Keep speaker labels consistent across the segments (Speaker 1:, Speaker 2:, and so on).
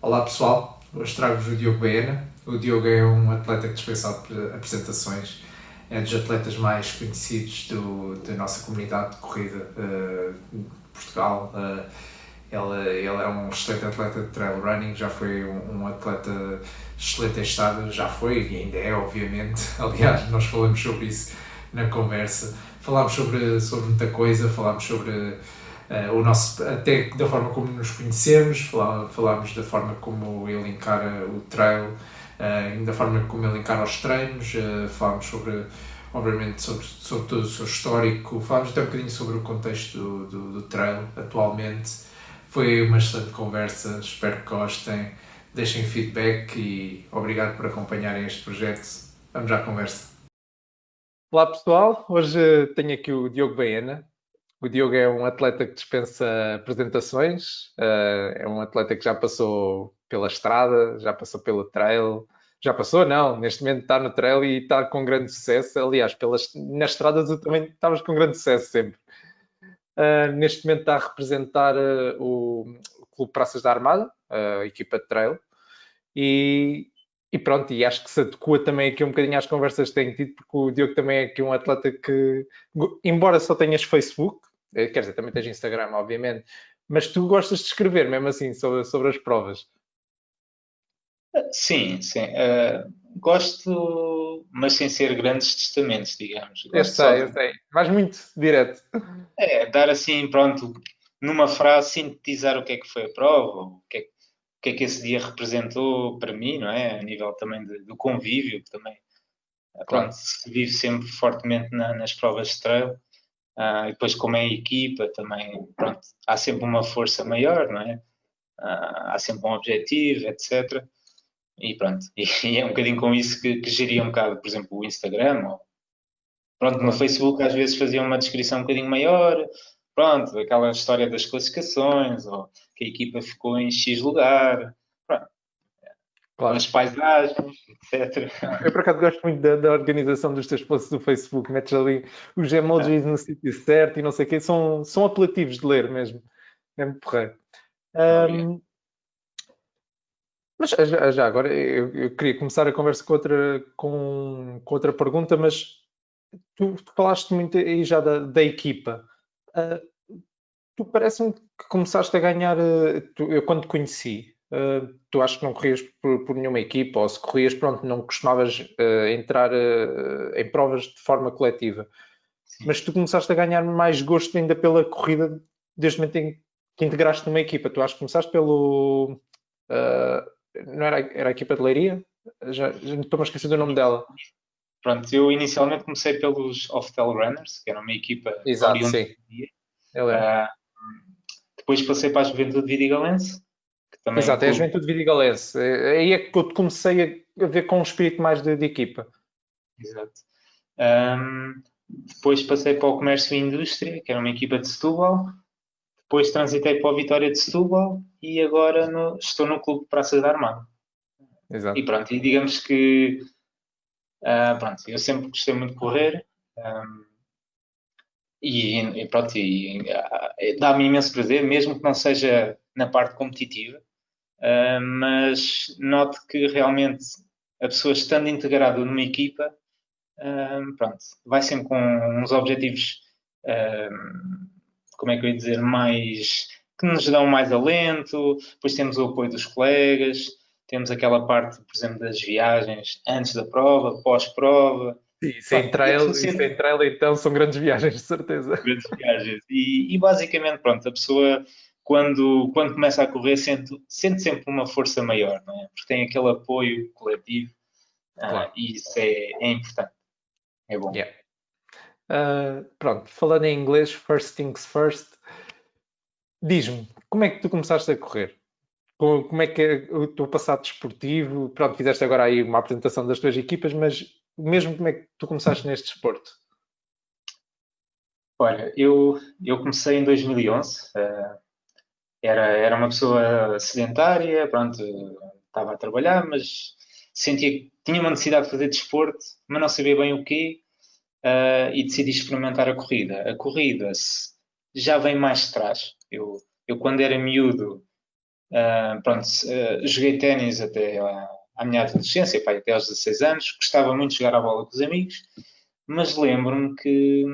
Speaker 1: Olá pessoal, hoje trago-vos o Diogo Baena. O Diogo é um atleta que dispensa apresentações, é dos atletas mais conhecidos da nossa comunidade de corrida de Portugal. Ele é um excelente atleta de trail running, já foi um atleta excelente em estado, já foi e ainda é, obviamente. Aliás, nós falamos sobre isso na conversa. Falámos sobre muita coisa, falámos sobre o nosso, até da forma como nos conhecemos, falámos da forma como ele encara o trail, da forma como ele encara os treinos, falámos sobre, obviamente, sobre todo o seu histórico, falámos até um bocadinho sobre o contexto do trail atualmente. Foi uma excelente conversa, espero que gostem, deixem feedback e obrigado por acompanharem este projeto. Vamos à conversa. Olá pessoal, hoje tenho aqui o Diogo Baena. O Diogo é um atleta que dispensa apresentações, é um atleta que já passou pela estrada, já passou pelo trail, já passou, não, neste momento está no trail e está com grande sucesso. Aliás, nas estradas tu também estavas com grande sucesso sempre. Neste momento está a representar o Clube Praças da Armada, a equipa de trail, e, e pronto, e acho que se adequa também aqui um bocadinho às conversas que tenho tido, porque o Diogo também é aqui um atleta que, embora só tenhas Facebook, quer dizer, também tens Instagram, obviamente, mas tu gostas de escrever mesmo assim sobre as provas.
Speaker 2: Sim, sim. Gosto, mas sem ser grandes testamentos, digamos. Gosto só
Speaker 1: Eu
Speaker 2: de
Speaker 1: sei. Vais muito direto.
Speaker 2: dar assim, pronto, numa frase, sintetizar o que é que foi a prova, o que é que esse dia representou para mim, não é? A nível também do convívio, que também, pronto,
Speaker 1: Claro,
Speaker 2: se vive sempre fortemente nas provas de trail. E depois, como é a equipa, também, pronto, há sempre uma força maior, não é? Há sempre um objetivo, etc. E pronto, e é um bocadinho com isso que geria um bocado, por exemplo, o Instagram. Ou, pronto, no
Speaker 1: claro.
Speaker 2: Facebook às vezes fazia uma descrição um bocadinho maior. Pronto, aquela história das classificações, ou que a equipa ficou em X lugar. Pronto, as
Speaker 1: Claro.
Speaker 2: paisagens, etc.
Speaker 1: Eu por acaso gosto muito da organização dos teus posts do Facebook, metes ali os emojis no sítio certo e não sei o quê, são apelativos de ler mesmo. É muito porreiro.
Speaker 2: Obrigado.
Speaker 1: Ahm, mas já agora eu queria começar a conversa com outra pergunta, mas tu falaste muito aí já da equipa. Ah, tu parece-me que começaste a ganhar. Eu quando te conheci, tu acho que não corrias por nenhuma equipa, ou se corrias, pronto, não costumavas entrar em provas de forma coletiva.
Speaker 2: Sim.
Speaker 1: Mas tu começaste a ganhar mais gosto ainda pela corrida desde o momento em que integraste numa equipa. Tu acho que começaste pelo. ah, não era a equipa de Leiria? Já estou-me a esquecer do nome dela.
Speaker 2: Pronto, eu inicialmente comecei pelos Off-Tail Runners, que era uma equipa
Speaker 1: Exato,
Speaker 2: oriunda
Speaker 1: sim.
Speaker 2: de Leiria.
Speaker 1: Eu lembro.
Speaker 2: Ah, depois passei para a Juventude Vidigalense, que também é um
Speaker 1: Exato, é a
Speaker 2: clube.
Speaker 1: Juventude Vidigalense. Aí é que eu comecei a ver com um espírito mais de equipa.
Speaker 2: Exato. Depois passei para o Comércio e Indústria, que era uma equipa de Setúbal. Depois transitei para o Vitória de Setúbal e agora estou no Clube de Praças da Armada. E
Speaker 1: Exato.
Speaker 2: pronto, e digamos que pronto, eu sempre gostei muito de correr. Um, e pronto, dá-me imenso prazer, mesmo que não seja na parte competitiva, mas noto que realmente a pessoa estando integrada numa equipa, pronto, vai sempre com uns objetivos, como é que eu ia dizer, mais que nos dão mais alento, depois temos o apoio dos colegas, temos aquela parte, por exemplo, das viagens antes da prova, pós-prova.
Speaker 1: E
Speaker 2: Pronto, e a pessoa
Speaker 1: sem
Speaker 2: sempre
Speaker 1: trail então são grandes viagens, de certeza.
Speaker 2: grandes viagens. E basicamente, pronto, a pessoa quando começa a correr sente sempre uma força maior, não é? Porque tem aquele apoio coletivo,
Speaker 1: Claro.
Speaker 2: e isso é importante, é bom.
Speaker 1: Yeah. Pronto, falando em inglês, first things first, diz-me, como é que tu começaste a correr? Como é que é o teu passado desportivo? Pronto, fizeste agora aí uma apresentação das tuas equipas, mas mesmo como é que tu começaste neste desporto?
Speaker 2: Olha, eu comecei em 2011, era uma pessoa sedentária, pronto, estava a trabalhar, mas sentia que tinha uma necessidade de fazer desporto, mas não sabia bem o quê, e decidi experimentar a corrida. A corrida já vem mais de trás. Eu quando era miúdo, Pronto, joguei ténis até à minha adolescência, pá, até aos 16 anos. Gostava muito de jogar à bola com os amigos, mas lembro-me que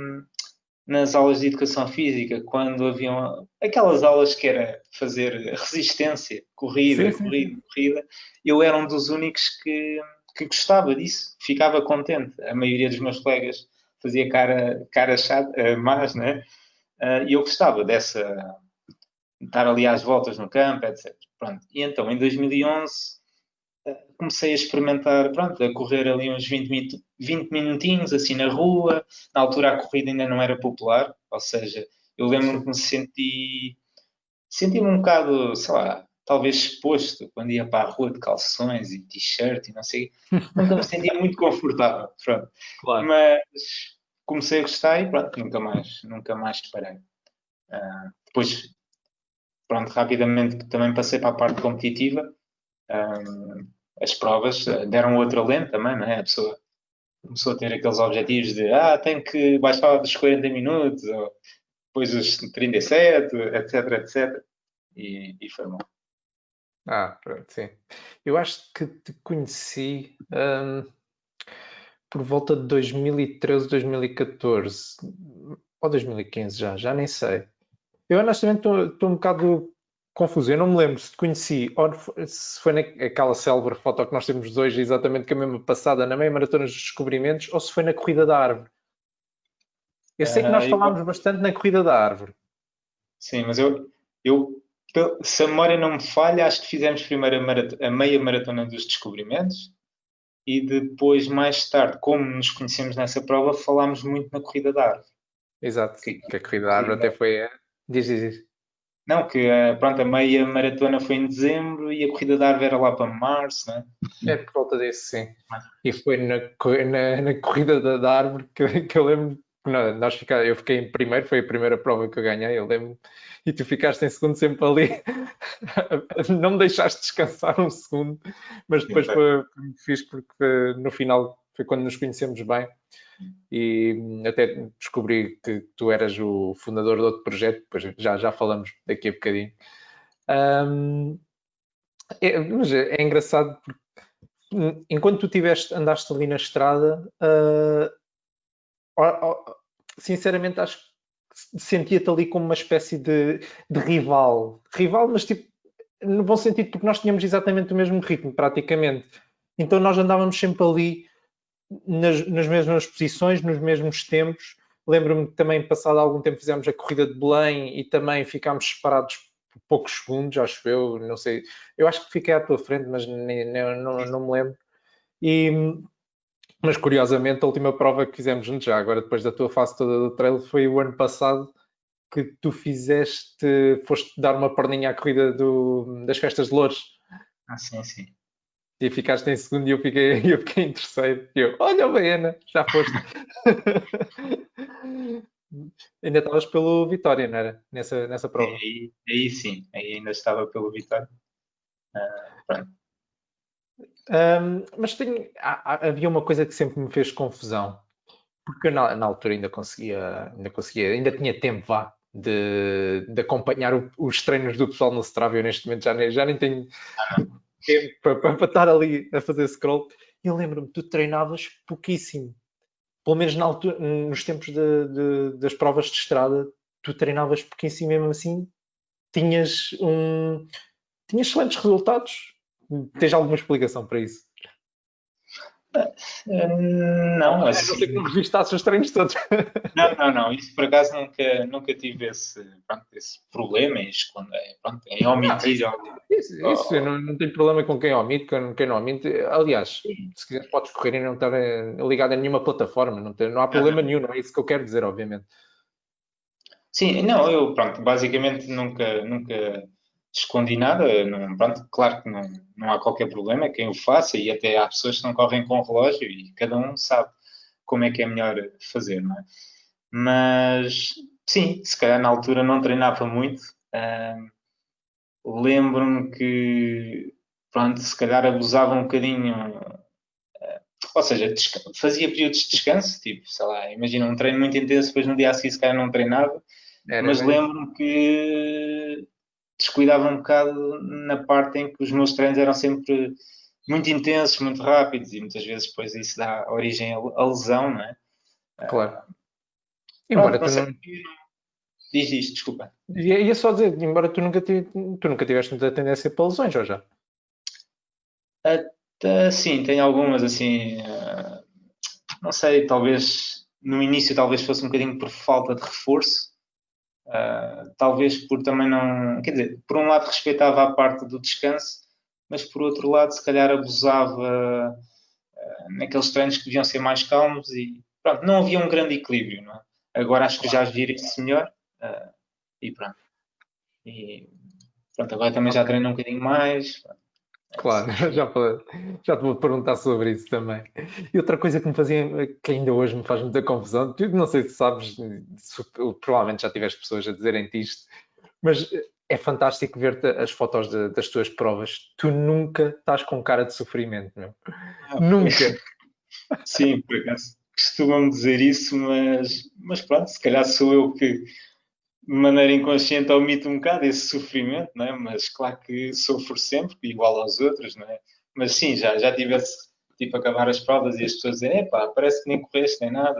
Speaker 2: nas aulas de educação física, quando haviam aquelas aulas que era fazer resistência,
Speaker 3: Sim,
Speaker 2: corrida,
Speaker 3: sim,
Speaker 2: corrida,
Speaker 3: sim.
Speaker 2: corrida, eu era um dos únicos que gostava disso, ficava contente. A maioria dos meus colegas fazia cara chata, más, né? E eu gostava de estar ali às voltas no campo, etc. Pronto. E então, em 2011, comecei a experimentar, pronto, a correr ali uns 20 minutinhos, assim na rua. Na altura a corrida ainda não era popular, ou seja, eu lembro-me que senti-me um bocado, sei lá, talvez exposto quando ia para a rua de calções e t-shirt e não sei. Nunca me sentia muito confortável, pronto.
Speaker 3: Claro.
Speaker 2: Mas comecei a gostar e pronto, nunca mais parei. Depois, pronto, rapidamente também passei para a parte competitiva. As provas deram outro alento também, não é? A pessoa começou a ter aqueles objetivos de tem que baixar dos 40 minutos, ou depois os 37, etc, etc. E foi bom.
Speaker 3: Pronto, sim. Eu acho que te conheci por volta de 2013, 2014 ou 2015 já nem sei. Eu honestamente estou um bocado confuso. Eu não me lembro se te conheci ou se foi naquela célebre foto que nós temos hoje, exatamente com a mesma passada, na meia maratona dos descobrimentos, ou se foi na corrida da árvore. Eu sei que nós falámos bastante na corrida da árvore.
Speaker 2: Sim, mas se a memória não me falha, acho que fizemos primeiro a meia maratona dos descobrimentos e depois, mais tarde, como nos conhecemos nessa prova, falámos muito na corrida da árvore.
Speaker 3: Exato,
Speaker 2: Que,
Speaker 3: que a corrida da árvore até foi. Diz.
Speaker 2: Não, que pronto, a meia maratona foi em dezembro e a corrida da árvore era lá para março, né?
Speaker 3: É por volta desse, sim. E foi na corrida da árvore que eu lembro que eu fiquei em primeiro, foi a primeira prova que eu ganhei, eu lembro, e tu ficaste em segundo sempre ali, não me deixaste descansar um segundo, mas depois foi fixe porque no final foi quando nos conhecemos bem e até descobri que tu eras o fundador de outro projeto, depois já falamos daqui a bocadinho. Mas é engraçado porque enquanto tu andaste ali na estrada, sinceramente acho que sentia-te ali como uma espécie de rival. Rival, mas tipo, no bom sentido, porque nós tínhamos exatamente o mesmo ritmo, praticamente. Então nós andávamos sempre ali nas mesmas posições, nos mesmos tempos. Lembro-me que também, passado algum tempo, fizemos a corrida de Belém e também ficámos separados por poucos segundos, acho eu, não sei. Eu acho que fiquei à tua frente, mas não me lembro. Mas curiosamente, a última prova que fizemos juntos, já agora depois da tua fase toda do trail, foi o ano passado que tu foste dar uma perninha à corrida das festas de Loures.
Speaker 2: Sim.
Speaker 3: E ficaste em segundo e eu fiquei em terceiro. E eu, olha, Baiana, já foste. Ainda estavas pelo Vitória, não era? Nessa prova.
Speaker 2: Aí sim, aí ainda estava pelo Vitória. Pronto.
Speaker 3: Mas havia uma coisa que sempre me fez confusão, porque eu na altura ainda tinha tempo, de acompanhar os treinos do pessoal no Strava. Eu neste momento já nem tenho tempo para estar ali a fazer scroll. Eu lembro-me, tu treinavas pouquíssimo, pelo menos na altura, nos tempos das provas de estrada, tu treinavas pouquíssimo, mesmo assim tinhas excelentes resultados. Tens alguma explicação para isso?
Speaker 2: Não,
Speaker 3: A não
Speaker 2: assim.
Speaker 3: ser que não revistasses os treinos todos.
Speaker 2: Não. Isso por acaso nunca tive esse problema em omitir.
Speaker 3: Isso eu não tenho problema com quem omite, com quem não omite. Aliás, se quiser podes correr e não estar ligado a nenhuma plataforma. Não há problema nenhum, não é isso que eu quero dizer, obviamente.
Speaker 2: Sim, não, eu, basicamente nunca escondi nada. Claro que não há qualquer problema quem o faça e até há pessoas que não correm com o relógio e cada um sabe como é que é melhor fazer, não é? Mas, sim, se calhar na altura não treinava muito. Lembro-me que, pronto, se calhar abusava um bocadinho, ou seja, fazia períodos de descanso, tipo, sei lá, imagina um treino muito intenso, depois no dia a seguir se calhar não treinava, mas lembro-me que descuidava um bocado na parte em que os meus treinos eram sempre muito intensos, muito rápidos e muitas vezes depois isso dá origem à lesão, não é?
Speaker 3: Claro.
Speaker 2: Pronto,
Speaker 3: Embora
Speaker 2: não
Speaker 3: tu
Speaker 2: sei.
Speaker 3: não.
Speaker 2: Diz isto, desculpa.
Speaker 3: Ia só dizer, embora tu nunca tiveste muita tendência para lesões, ou já?
Speaker 2: Até, sim, tem algumas assim, não sei, talvez no início talvez fosse um bocadinho por falta de reforço, talvez por também não, quer dizer, por um lado respeitava a parte do descanso, mas por outro lado se calhar abusava naqueles treinos que deviam ser mais calmos e pronto, não havia um grande equilíbrio, não é? Agora acho que já giro isso melhor e pronto. E pronto, agora também já
Speaker 3: Ok.
Speaker 2: treino um bocadinho mais. É
Speaker 3: Claro,
Speaker 2: assim.
Speaker 3: já te vou perguntar sobre isso também. E outra coisa que me fazia, que ainda hoje me faz muita confusão, tu não sei se sabes, provavelmente já tiveste pessoas a dizerem-te isto, mas é fantástico ver-te as fotos das tuas provas. Tu nunca estás com cara de sofrimento, meu. Nunca.
Speaker 2: Sim, por acaso costumam dizer isso, mas pronto, se calhar sou eu que de maneira inconsciente omito um bocado esse sofrimento, não é? Mas claro que sofro sempre, igual aos outros, não é? Mas sim, já tive esse, tipo, acabar as provas e as pessoas dizem, epá, parece que nem correste nem nada,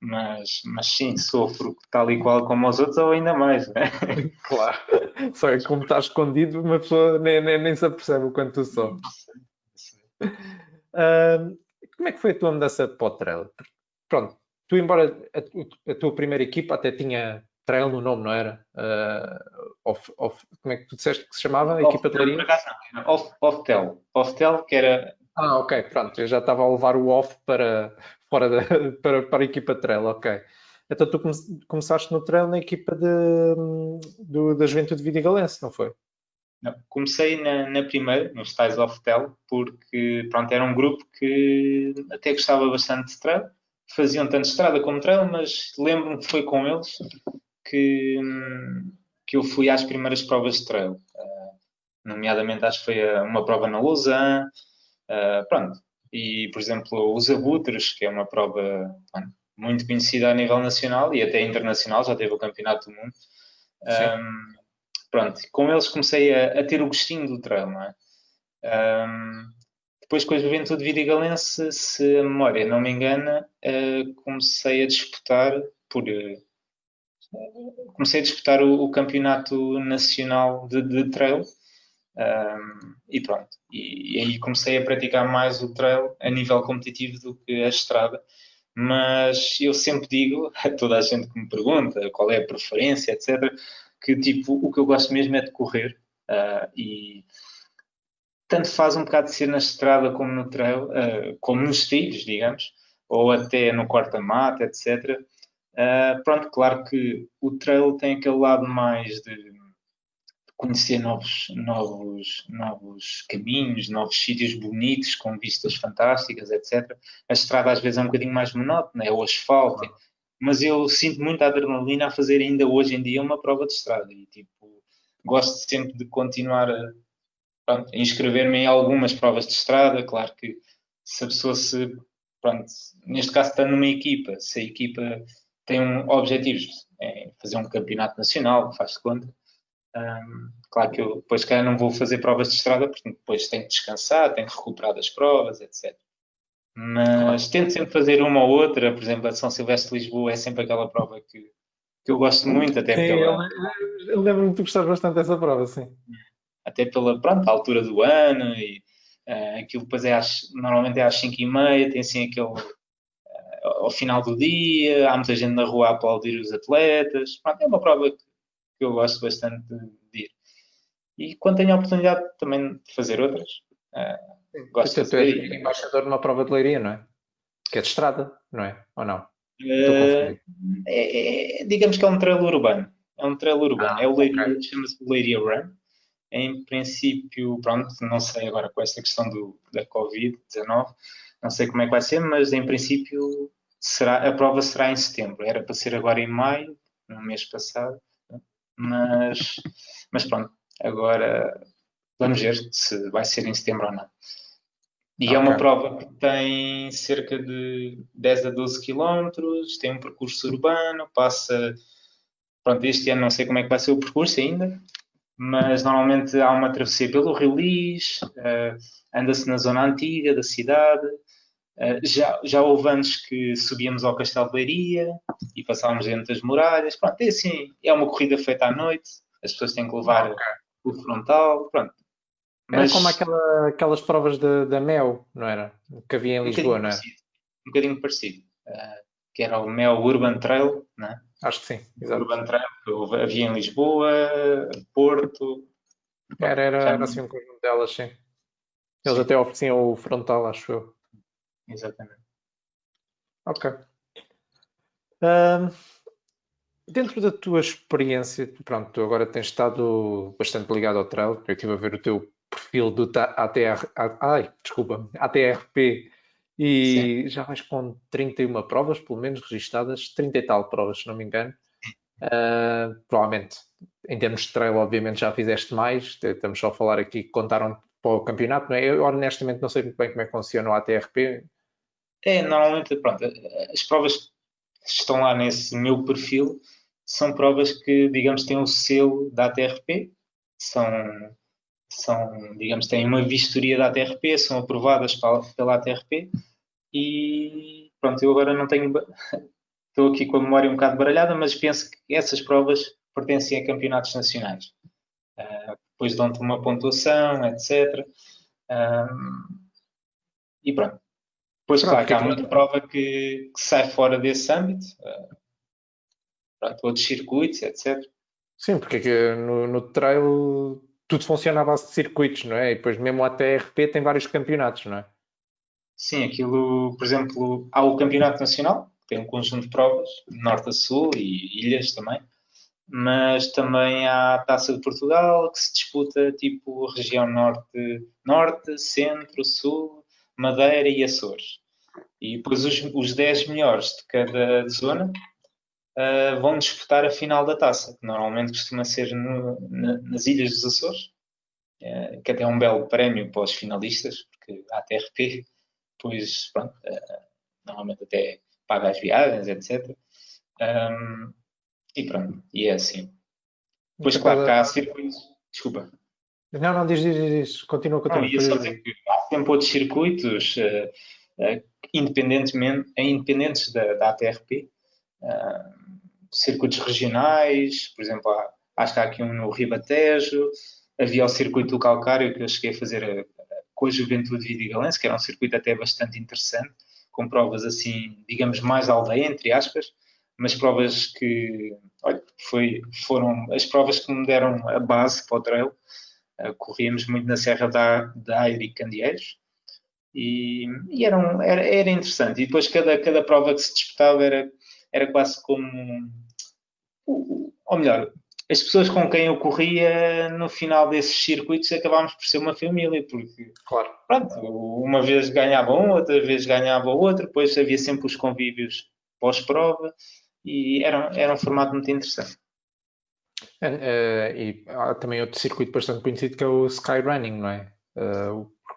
Speaker 2: mas sim, sofro tal e qual como os outros ou ainda mais, não é?
Speaker 3: Claro. Só é que como estás escondido, uma pessoa nem se apercebe o quanto tu sofres. Ahm, Como é que foi a tua mudança para o trail? Pronto, tu, embora a tua primeira equipa até tinha trail no nome, não era? Como é que tu disseste que se chamava? A equipa de
Speaker 2: Não, por
Speaker 3: Leiria?
Speaker 2: acaso não, era off-tel, que era,
Speaker 3: Ah, ok, pronto, eu já estava a levar o off para fora para a equipa de trail, ok. Então tu começaste no trail na equipa da Juventude Vidigalense, não foi?
Speaker 2: não, comecei na primeira, nos tais off-tel, porque pronto, era um grupo que até gostava bastante de trail, faziam tanto estrada como trail, mas lembro-me que foi com eles que, que eu fui às primeiras provas de trail. Nomeadamente, acho que foi uma prova na Lausanne, pronto. E, por exemplo, os Abutres, que é uma prova pronto, muito conhecida a nível nacional e até internacional, já teve o Campeonato do Mundo.
Speaker 3: Sim.
Speaker 2: Pronto, com eles comecei a ter o gostinho do trail, não é? Um, Depois com a Juventude Vidigalense, se a memória não me engana, comecei a disputar por, comecei a disputar o campeonato nacional de trail e pronto. E aí comecei a praticar mais o trail a nível competitivo do que a estrada. Mas eu sempre digo a toda a gente que me pergunta qual é a preferência, etc., que tipo, o que eu gosto mesmo é de correr. E tanto faz um bocado de ser na estrada como no trail, como nos trilhos, digamos, ou até no corta-mata, etc. Pronto, claro que o trail tem aquele lado mais de conhecer novos caminhos, novos sítios bonitos, com vistas fantásticas, etc. A estrada às vezes é um bocadinho mais monótona, é o asfalto, mas eu sinto muita adrenalina a fazer ainda hoje em dia uma prova de estrada e tipo, gosto sempre de continuar pronto, inscrever-me em algumas provas de estrada. Claro que se a pessoa pronto, neste caso está numa equipa, se a equipa tem objetivos em fazer um campeonato nacional, faz-se conta. Claro que eu depois, calhar, não vou fazer provas de estrada, porque depois tenho que descansar, tenho que recuperar das provas, etc.
Speaker 3: Claro.
Speaker 2: Mas tento sempre fazer uma ou outra, por exemplo, a de São Silvestre de Lisboa é sempre aquela prova que eu gosto muito,
Speaker 3: Sim, eu lembro-me que tu gostaste bastante dessa prova, sim.
Speaker 2: até pela pronto, altura do ano e aquilo depois normalmente é às 5h30, tem assim aquele ao final do dia, há muita gente na rua a aplaudir os atletas. Pronto, é uma prova que eu gosto bastante de ir. E quando tenho a oportunidade também de fazer outras, gosto de
Speaker 3: Tu és
Speaker 2: fazer. E,
Speaker 3: embaixador numa prova de leiria, não é? Que é de estrada, não é? Ou não? Estou
Speaker 2: uh,
Speaker 3: confundido.
Speaker 2: digamos que é um trail urbano. É um trail urbano. É
Speaker 3: Ah,
Speaker 2: o
Speaker 3: ok.
Speaker 2: Leiria, chama-se Leiria Run. Em princípio, pronto, não sei agora com esta questão da Covid-19, não sei como é que vai ser, mas em princípio a prova será em setembro. Era para ser agora em maio, no mês passado, mas, mas pronto, agora vamos ver se vai ser em setembro ou não. E é
Speaker 3: Ok.
Speaker 2: uma prova que tem cerca de 10 a 12 quilómetros, tem um percurso urbano, passa. Pronto, este ano não sei como é que vai ser o percurso ainda, mas normalmente há uma travessia pelo Rio Lis, anda-se na zona antiga da cidade. Já houve anos que subíamos ao Castelo de Leiria e passávamos dentro das muralhas. Pronto, é assim, é uma corrida feita à noite, as pessoas têm que levar o frontal, pronto.
Speaker 3: Era como
Speaker 2: Mas
Speaker 3: aquelas provas da Mel, não era? Que havia em
Speaker 2: um
Speaker 3: Lisboa,
Speaker 2: bocadinho
Speaker 3: não era?
Speaker 2: parecido, um bocadinho parecido. Que era o Mel Urban Trail, né?
Speaker 3: Acho que sim,
Speaker 2: O
Speaker 3: exato.
Speaker 2: Urban Trail que havia em Lisboa, Porto,
Speaker 3: Era,
Speaker 2: pronto,
Speaker 3: era,
Speaker 2: já
Speaker 3: era
Speaker 2: não.
Speaker 3: assim um conjunto delas, sim. Eles
Speaker 2: Sim,
Speaker 3: até ofereciam o frontal, acho eu.
Speaker 2: exatamente.
Speaker 3: Ok. Ahm, Dentro da tua experiência, pronto, tu agora tens estado bastante ligado ao trail. Eu estive a ver o teu perfil do ATR, desculpa, ATRP
Speaker 2: Sim.
Speaker 3: e já vais com 31 provas, pelo menos registadas, 30 e tal provas, se não me engano. Provavelmente, em termos de trail, obviamente já fizeste mais. Estamos só a falar aqui que contaram para o campeonato, não é? Eu honestamente não sei muito bem como é que funciona o ATRP.
Speaker 2: Normalmente, pronto, as provas que estão lá nesse meu perfil são provas que, digamos, têm o selo da ATRP, são, digamos, têm uma vistoria da ATRP, são aprovadas pela ATRP e, pronto, eu agora não tenho, estou aqui com a memória um bocado baralhada, mas penso que essas provas pertencem a campeonatos nacionais. Depois dão-te uma pontuação, etc. E pronto. Depois,
Speaker 3: Pronto,
Speaker 2: claro que
Speaker 3: porque
Speaker 2: há muita prova que sai fora desse âmbito, pronto, outros circuitos, etc.
Speaker 3: sim, porque aqui no trail tudo funciona à base de circuitos, não é? E depois mesmo a TRP tem vários campeonatos, não é?
Speaker 2: Sim, aquilo, por exemplo, há o Campeonato Nacional, que tem um conjunto de provas, de norte a sul e ilhas também, mas também há a Taça de Portugal, que se disputa tipo região norte, centro, sul, Madeira e Açores. E depois os 10 melhores de cada zona vão disputar a final da taça, que normalmente costuma ser nas Ilhas dos Açores, que até é um belo prémio para os finalistas, porque a ATRP, pois, pronto, normalmente até paga as viagens, etc. E pronto, e é assim.
Speaker 3: E
Speaker 2: Pois,
Speaker 3: por
Speaker 2: claro,
Speaker 3: acaso,
Speaker 2: cá há circuitos. Desculpa.
Speaker 3: não, não, diz, continua,
Speaker 2: Não,
Speaker 3: continua,
Speaker 2: ia
Speaker 3: depois
Speaker 2: só
Speaker 3: eu
Speaker 2: dizer
Speaker 3: digo.
Speaker 2: que há sempre outros circuitos, independentes da ATRP, circuitos regionais, por exemplo, acho que há aqui um no Ribatejo, havia o circuito do Calcário que eu cheguei a fazer com a Juventude Vidigalense, que era um circuito até bastante interessante, com provas assim, digamos, mais aldeia, entre aspas, mas provas que, olha, foram as provas que me deram a base para o trail. Corríamos muito na Serra da Aire e Candeeiros, era interessante. E depois cada prova que se disputava era quase como ou melhor, as pessoas com quem eu corria no final desses circuitos acabámos por ser uma família, porque
Speaker 3: Claro.
Speaker 2: pronto, uma vez ganhava um, outra vez ganhava o outro, depois havia sempre os convívios pós-prova e era um formato muito interessante.
Speaker 3: E há também outro circuito bastante conhecido que é o Skyrunning, não é?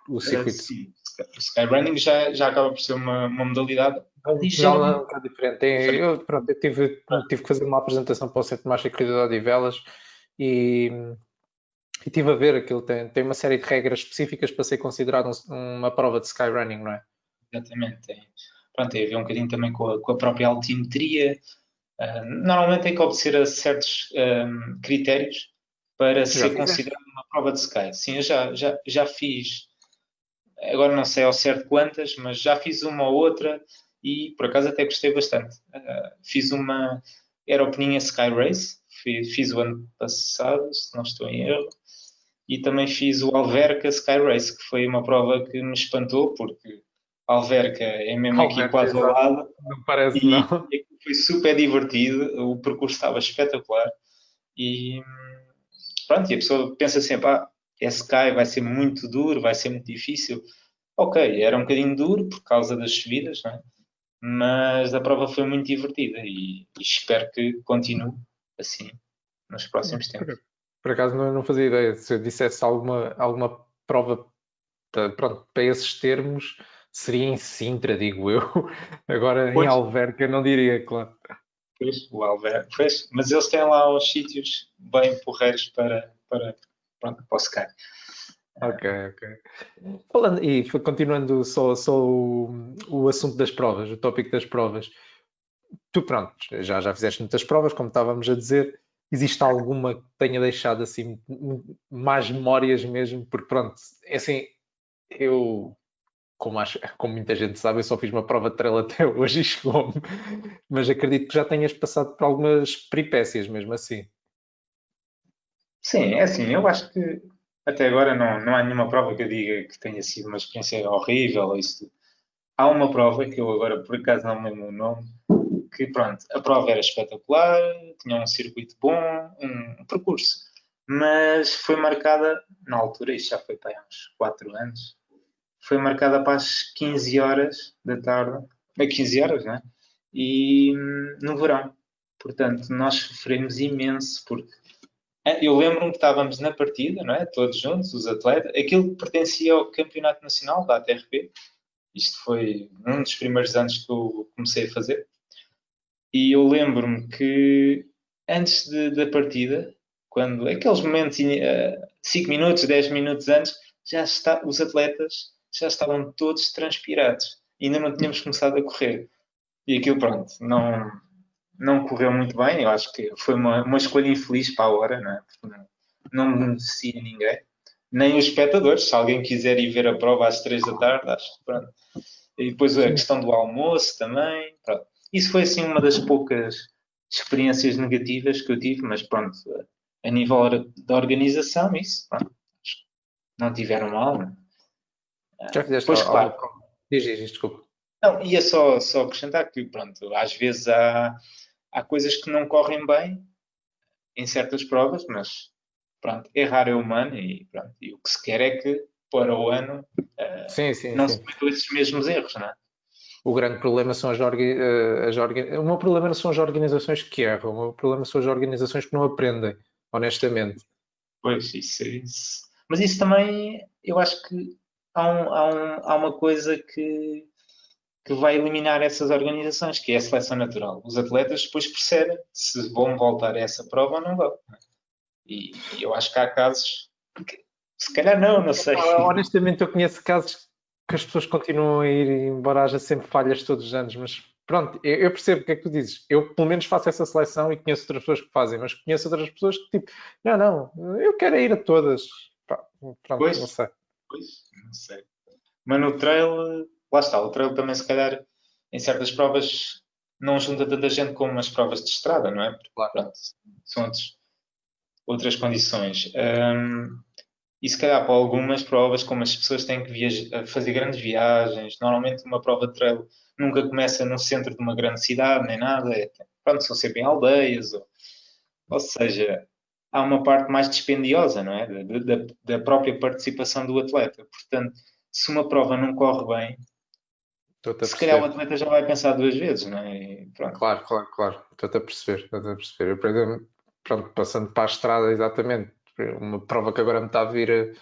Speaker 3: O circuito
Speaker 2: Sim, o Skyrunning já acaba por ser uma modalidade
Speaker 3: já é um
Speaker 2: ligeiramente
Speaker 3: bocado diferente.
Speaker 2: diferente.
Speaker 3: Pronto, eu tive que fazer uma apresentação para o Centro Marcha e Corrida de Odivelas e, e tive a ver aquilo. Tem uma série de regras específicas para ser considerado uma prova de Skyrunning, não é?
Speaker 2: Exatamente. Pronto, tem a ver um bocadinho também com a própria altimetria. Normalmente tem que obedecer a certos critérios para
Speaker 3: Já
Speaker 2: ser
Speaker 3: fizeste?
Speaker 2: considerado uma prova de Sky. Sim, eu já fiz, agora não sei ao certo quantas, mas já fiz uma ou outra e por acaso até gostei bastante. Fiz uma, era o Peninha Sky Race, fiz o ano passado, se não estou em erro, e também fiz o Alverca Sky Race, que foi uma prova que me espantou, porque Alverca é mesmo aqui
Speaker 3: Alberto,
Speaker 2: quase ao
Speaker 3: exato.
Speaker 2: lado
Speaker 3: Não parece,
Speaker 2: e
Speaker 3: não.
Speaker 2: foi super divertido, o percurso estava espetacular e pronto, e a pessoa pensa sempre, esse Sky vai ser muito duro, vai ser muito difícil. Ok, era um bocadinho duro por causa das subidas, não é? Mas a prova foi muito divertida e espero que continue assim nos próximos tempos.
Speaker 3: Por acaso não fazia ideia. Se eu dissesse alguma prova pronto, para esses termos, seria em Sintra, digo eu. Agora em
Speaker 2: Pois,
Speaker 3: Alverca não diria, claro.
Speaker 2: pois, o Alverca, pois, mas eles têm lá os sítios bem porreiros para o Sky.
Speaker 3: Ok. Falando, continuando só o assunto das provas, o tópico das provas. Tu, pronto, já fizeste muitas provas, como estávamos a dizer. Existe alguma que tenha deixado assim mais memórias mesmo? Porque pronto, é assim, eu, como muita gente sabe, eu só fiz uma prova de trail até hoje e chegou-me. Mas acredito que já tenhas passado por algumas peripécias mesmo assim.
Speaker 2: Sim, é assim, eu acho que até agora não há nenhuma prova que eu diga que tenha sido uma experiência horrível ou isso tudo. Há uma prova que eu agora por acaso não me lembro o nome, que pronto, a prova era espetacular, tinha um circuito bom, um percurso, mas foi marcada, na altura, isto já foi para há uns 4 anos, foi marcada para as 15 horas da tarde, 15 horas, não é? E no verão. Portanto, nós sofremos imenso, porque eu lembro-me que estávamos na partida, não é? Todos juntos, os atletas, aquilo pertencia ao Campeonato Nacional da ATRP, isto foi um dos primeiros anos que eu comecei a fazer. E eu lembro-me que antes da partida, quando aqueles momentos, 5 minutos, 10 minutos antes, os atletas já estavam todos transpirados. Ainda não tínhamos começado a correr. E aquilo, pronto, não correu muito bem. Eu acho que foi uma escolha infeliz para a hora, não é? Porque não beneficia ninguém. Nem os espectadores. Se alguém quiser ir ver a prova às 3 da tarde, acho que pronto. E depois a questão do almoço também. Pronto. Isso foi assim uma das poucas experiências negativas que eu tive, mas pronto, a nível da organização, isso, pronto, não tiveram mal.
Speaker 3: Já fizeste
Speaker 2: Pois
Speaker 3: alguma
Speaker 2: claro,
Speaker 3: prova? Diz, desculpa.
Speaker 2: não, ia só acrescentar que pronto, às vezes há coisas que não correm bem em certas provas, mas pronto, errar é humano e, pronto, e o que se quer é que para o ano
Speaker 3: Sim.
Speaker 2: não se cometam esses mesmos erros, não é?
Speaker 3: O grande problema são o meu problema não são as organizações que erram, o meu problema são as organizações que não aprendem, honestamente.
Speaker 2: Pois, isso. Mas isso também, eu acho que há uma coisa que vai eliminar essas organizações, que é a seleção natural. Os atletas depois percebem se vão voltar a essa prova ou não vão. E eu acho que há casos que, se calhar não sei.
Speaker 3: Honestamente, eu conheço casos que as pessoas continuam a ir, embora haja sempre falhas todos os anos, mas pronto, eu percebo o que é que tu dizes. Eu, pelo menos, faço essa seleção e conheço outras pessoas que fazem, mas conheço outras pessoas que, tipo, não, eu quero ir a todas. Pá, pronto, não sei.
Speaker 2: Pois, não sei. Mas no trail, lá está, o trail também se calhar em certas provas não junta tanta gente como as provas de estrada, não é? Porque, pronto, são outras condições. E se calhar para algumas provas, como as pessoas têm que fazer grandes viagens, normalmente uma prova de trail nunca começa no centro de uma grande cidade, nem nada, pronto, são sempre em aldeias, ou seja, há uma parte mais dispendiosa, não é? Da própria participação do atleta. Portanto, se uma prova não corre bem,
Speaker 3: Estou-te a
Speaker 2: se calhar o
Speaker 3: perceber.
Speaker 2: atleta já vai pensar 2 vezes, não é? E pronto.
Speaker 3: Claro. Estou-te a perceber. Eu, por exemplo, pronto, passando para a estrada, exatamente, uma prova que agora me está a vir.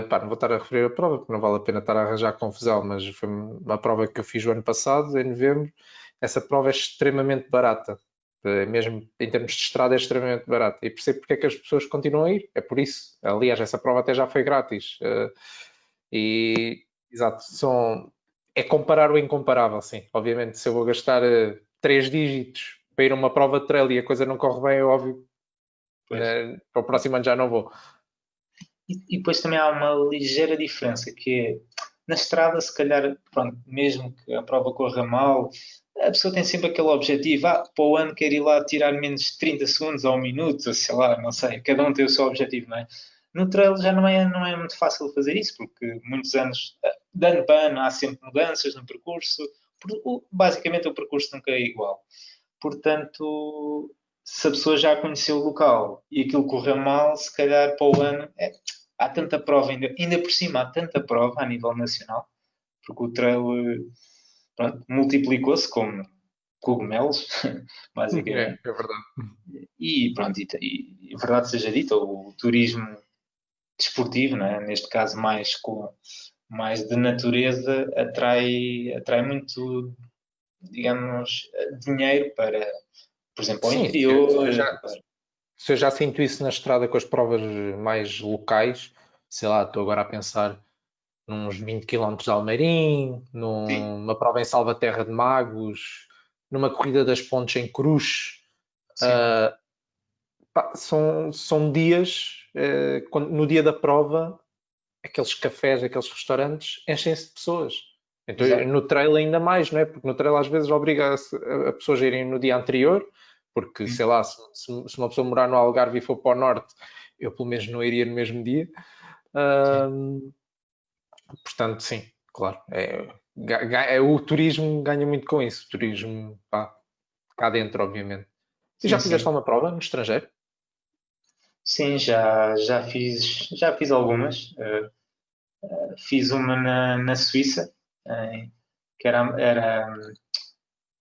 Speaker 3: Pá, não vou estar a referir a prova porque não vale a pena estar a arranjar confusão, mas foi uma prova que eu fiz o ano passado, em novembro. Essa prova é extremamente barata, mesmo em termos de estrada, é extremamente barata. E percebo porque é que as pessoas continuam a ir, é por isso. Aliás, essa prova até já foi grátis. Exato, é comparar o incomparável, sim. Obviamente, se eu vou gastar 3 dígitos para ir a uma prova de trail e a coisa não corre bem, é óbvio. Para o próximo ano já não vou.
Speaker 2: E depois também há uma ligeira diferença, que é, na estrada, se calhar, pronto, mesmo que a prova corra mal, a pessoa tem sempre aquele objetivo, para o ano quer ir lá tirar menos de 30 segundos ou 1 minuto, sei lá, não sei, cada um tem o seu objetivo, não é? No trail já não é muito fácil fazer isso, porque muitos anos, de ano para ano, há sempre mudanças no percurso, basicamente o percurso nunca é igual. Portanto, se a pessoa já conheceu o local e aquilo correu mal, se calhar para o ano há tanta prova ainda por cima, há tanta prova a nível nacional, porque o trail pronto, multiplicou-se como cogumelos, basicamente.
Speaker 3: É verdade.
Speaker 2: E pronto, e verdade seja dita, o turismo desportivo, não é? Neste caso mais de natureza, atrai muito, digamos, dinheiro para, por exemplo, ao
Speaker 3: Sim,
Speaker 2: interior.
Speaker 3: Se eu já sinto isso na estrada com as provas mais locais, sei lá, estou agora a pensar nos 20 km de Almeirim,
Speaker 2: Sim,
Speaker 3: numa prova em Salvaterra de Magos, numa corrida das Pontes em Cruz.
Speaker 2: sim,
Speaker 3: Pá, são dias, no dia da prova, aqueles cafés, aqueles restaurantes enchem-se de pessoas. Então,
Speaker 2: exato.
Speaker 3: no trail ainda mais, não é? Porque no trail às vezes obriga a pessoas a irem no dia anterior, porque sei lá, se uma pessoa morar no Algarve e for para o norte, eu pelo menos não iria no mesmo dia.
Speaker 2: Sim,
Speaker 3: Portanto, sim, claro. O turismo ganha muito com isso. O turismo, pá, cá dentro, obviamente. E já
Speaker 2: sim,
Speaker 3: fizeste
Speaker 2: sim.
Speaker 3: alguma prova no estrangeiro?
Speaker 2: Sim, já fiz algumas. Fiz uma na Suíça, que era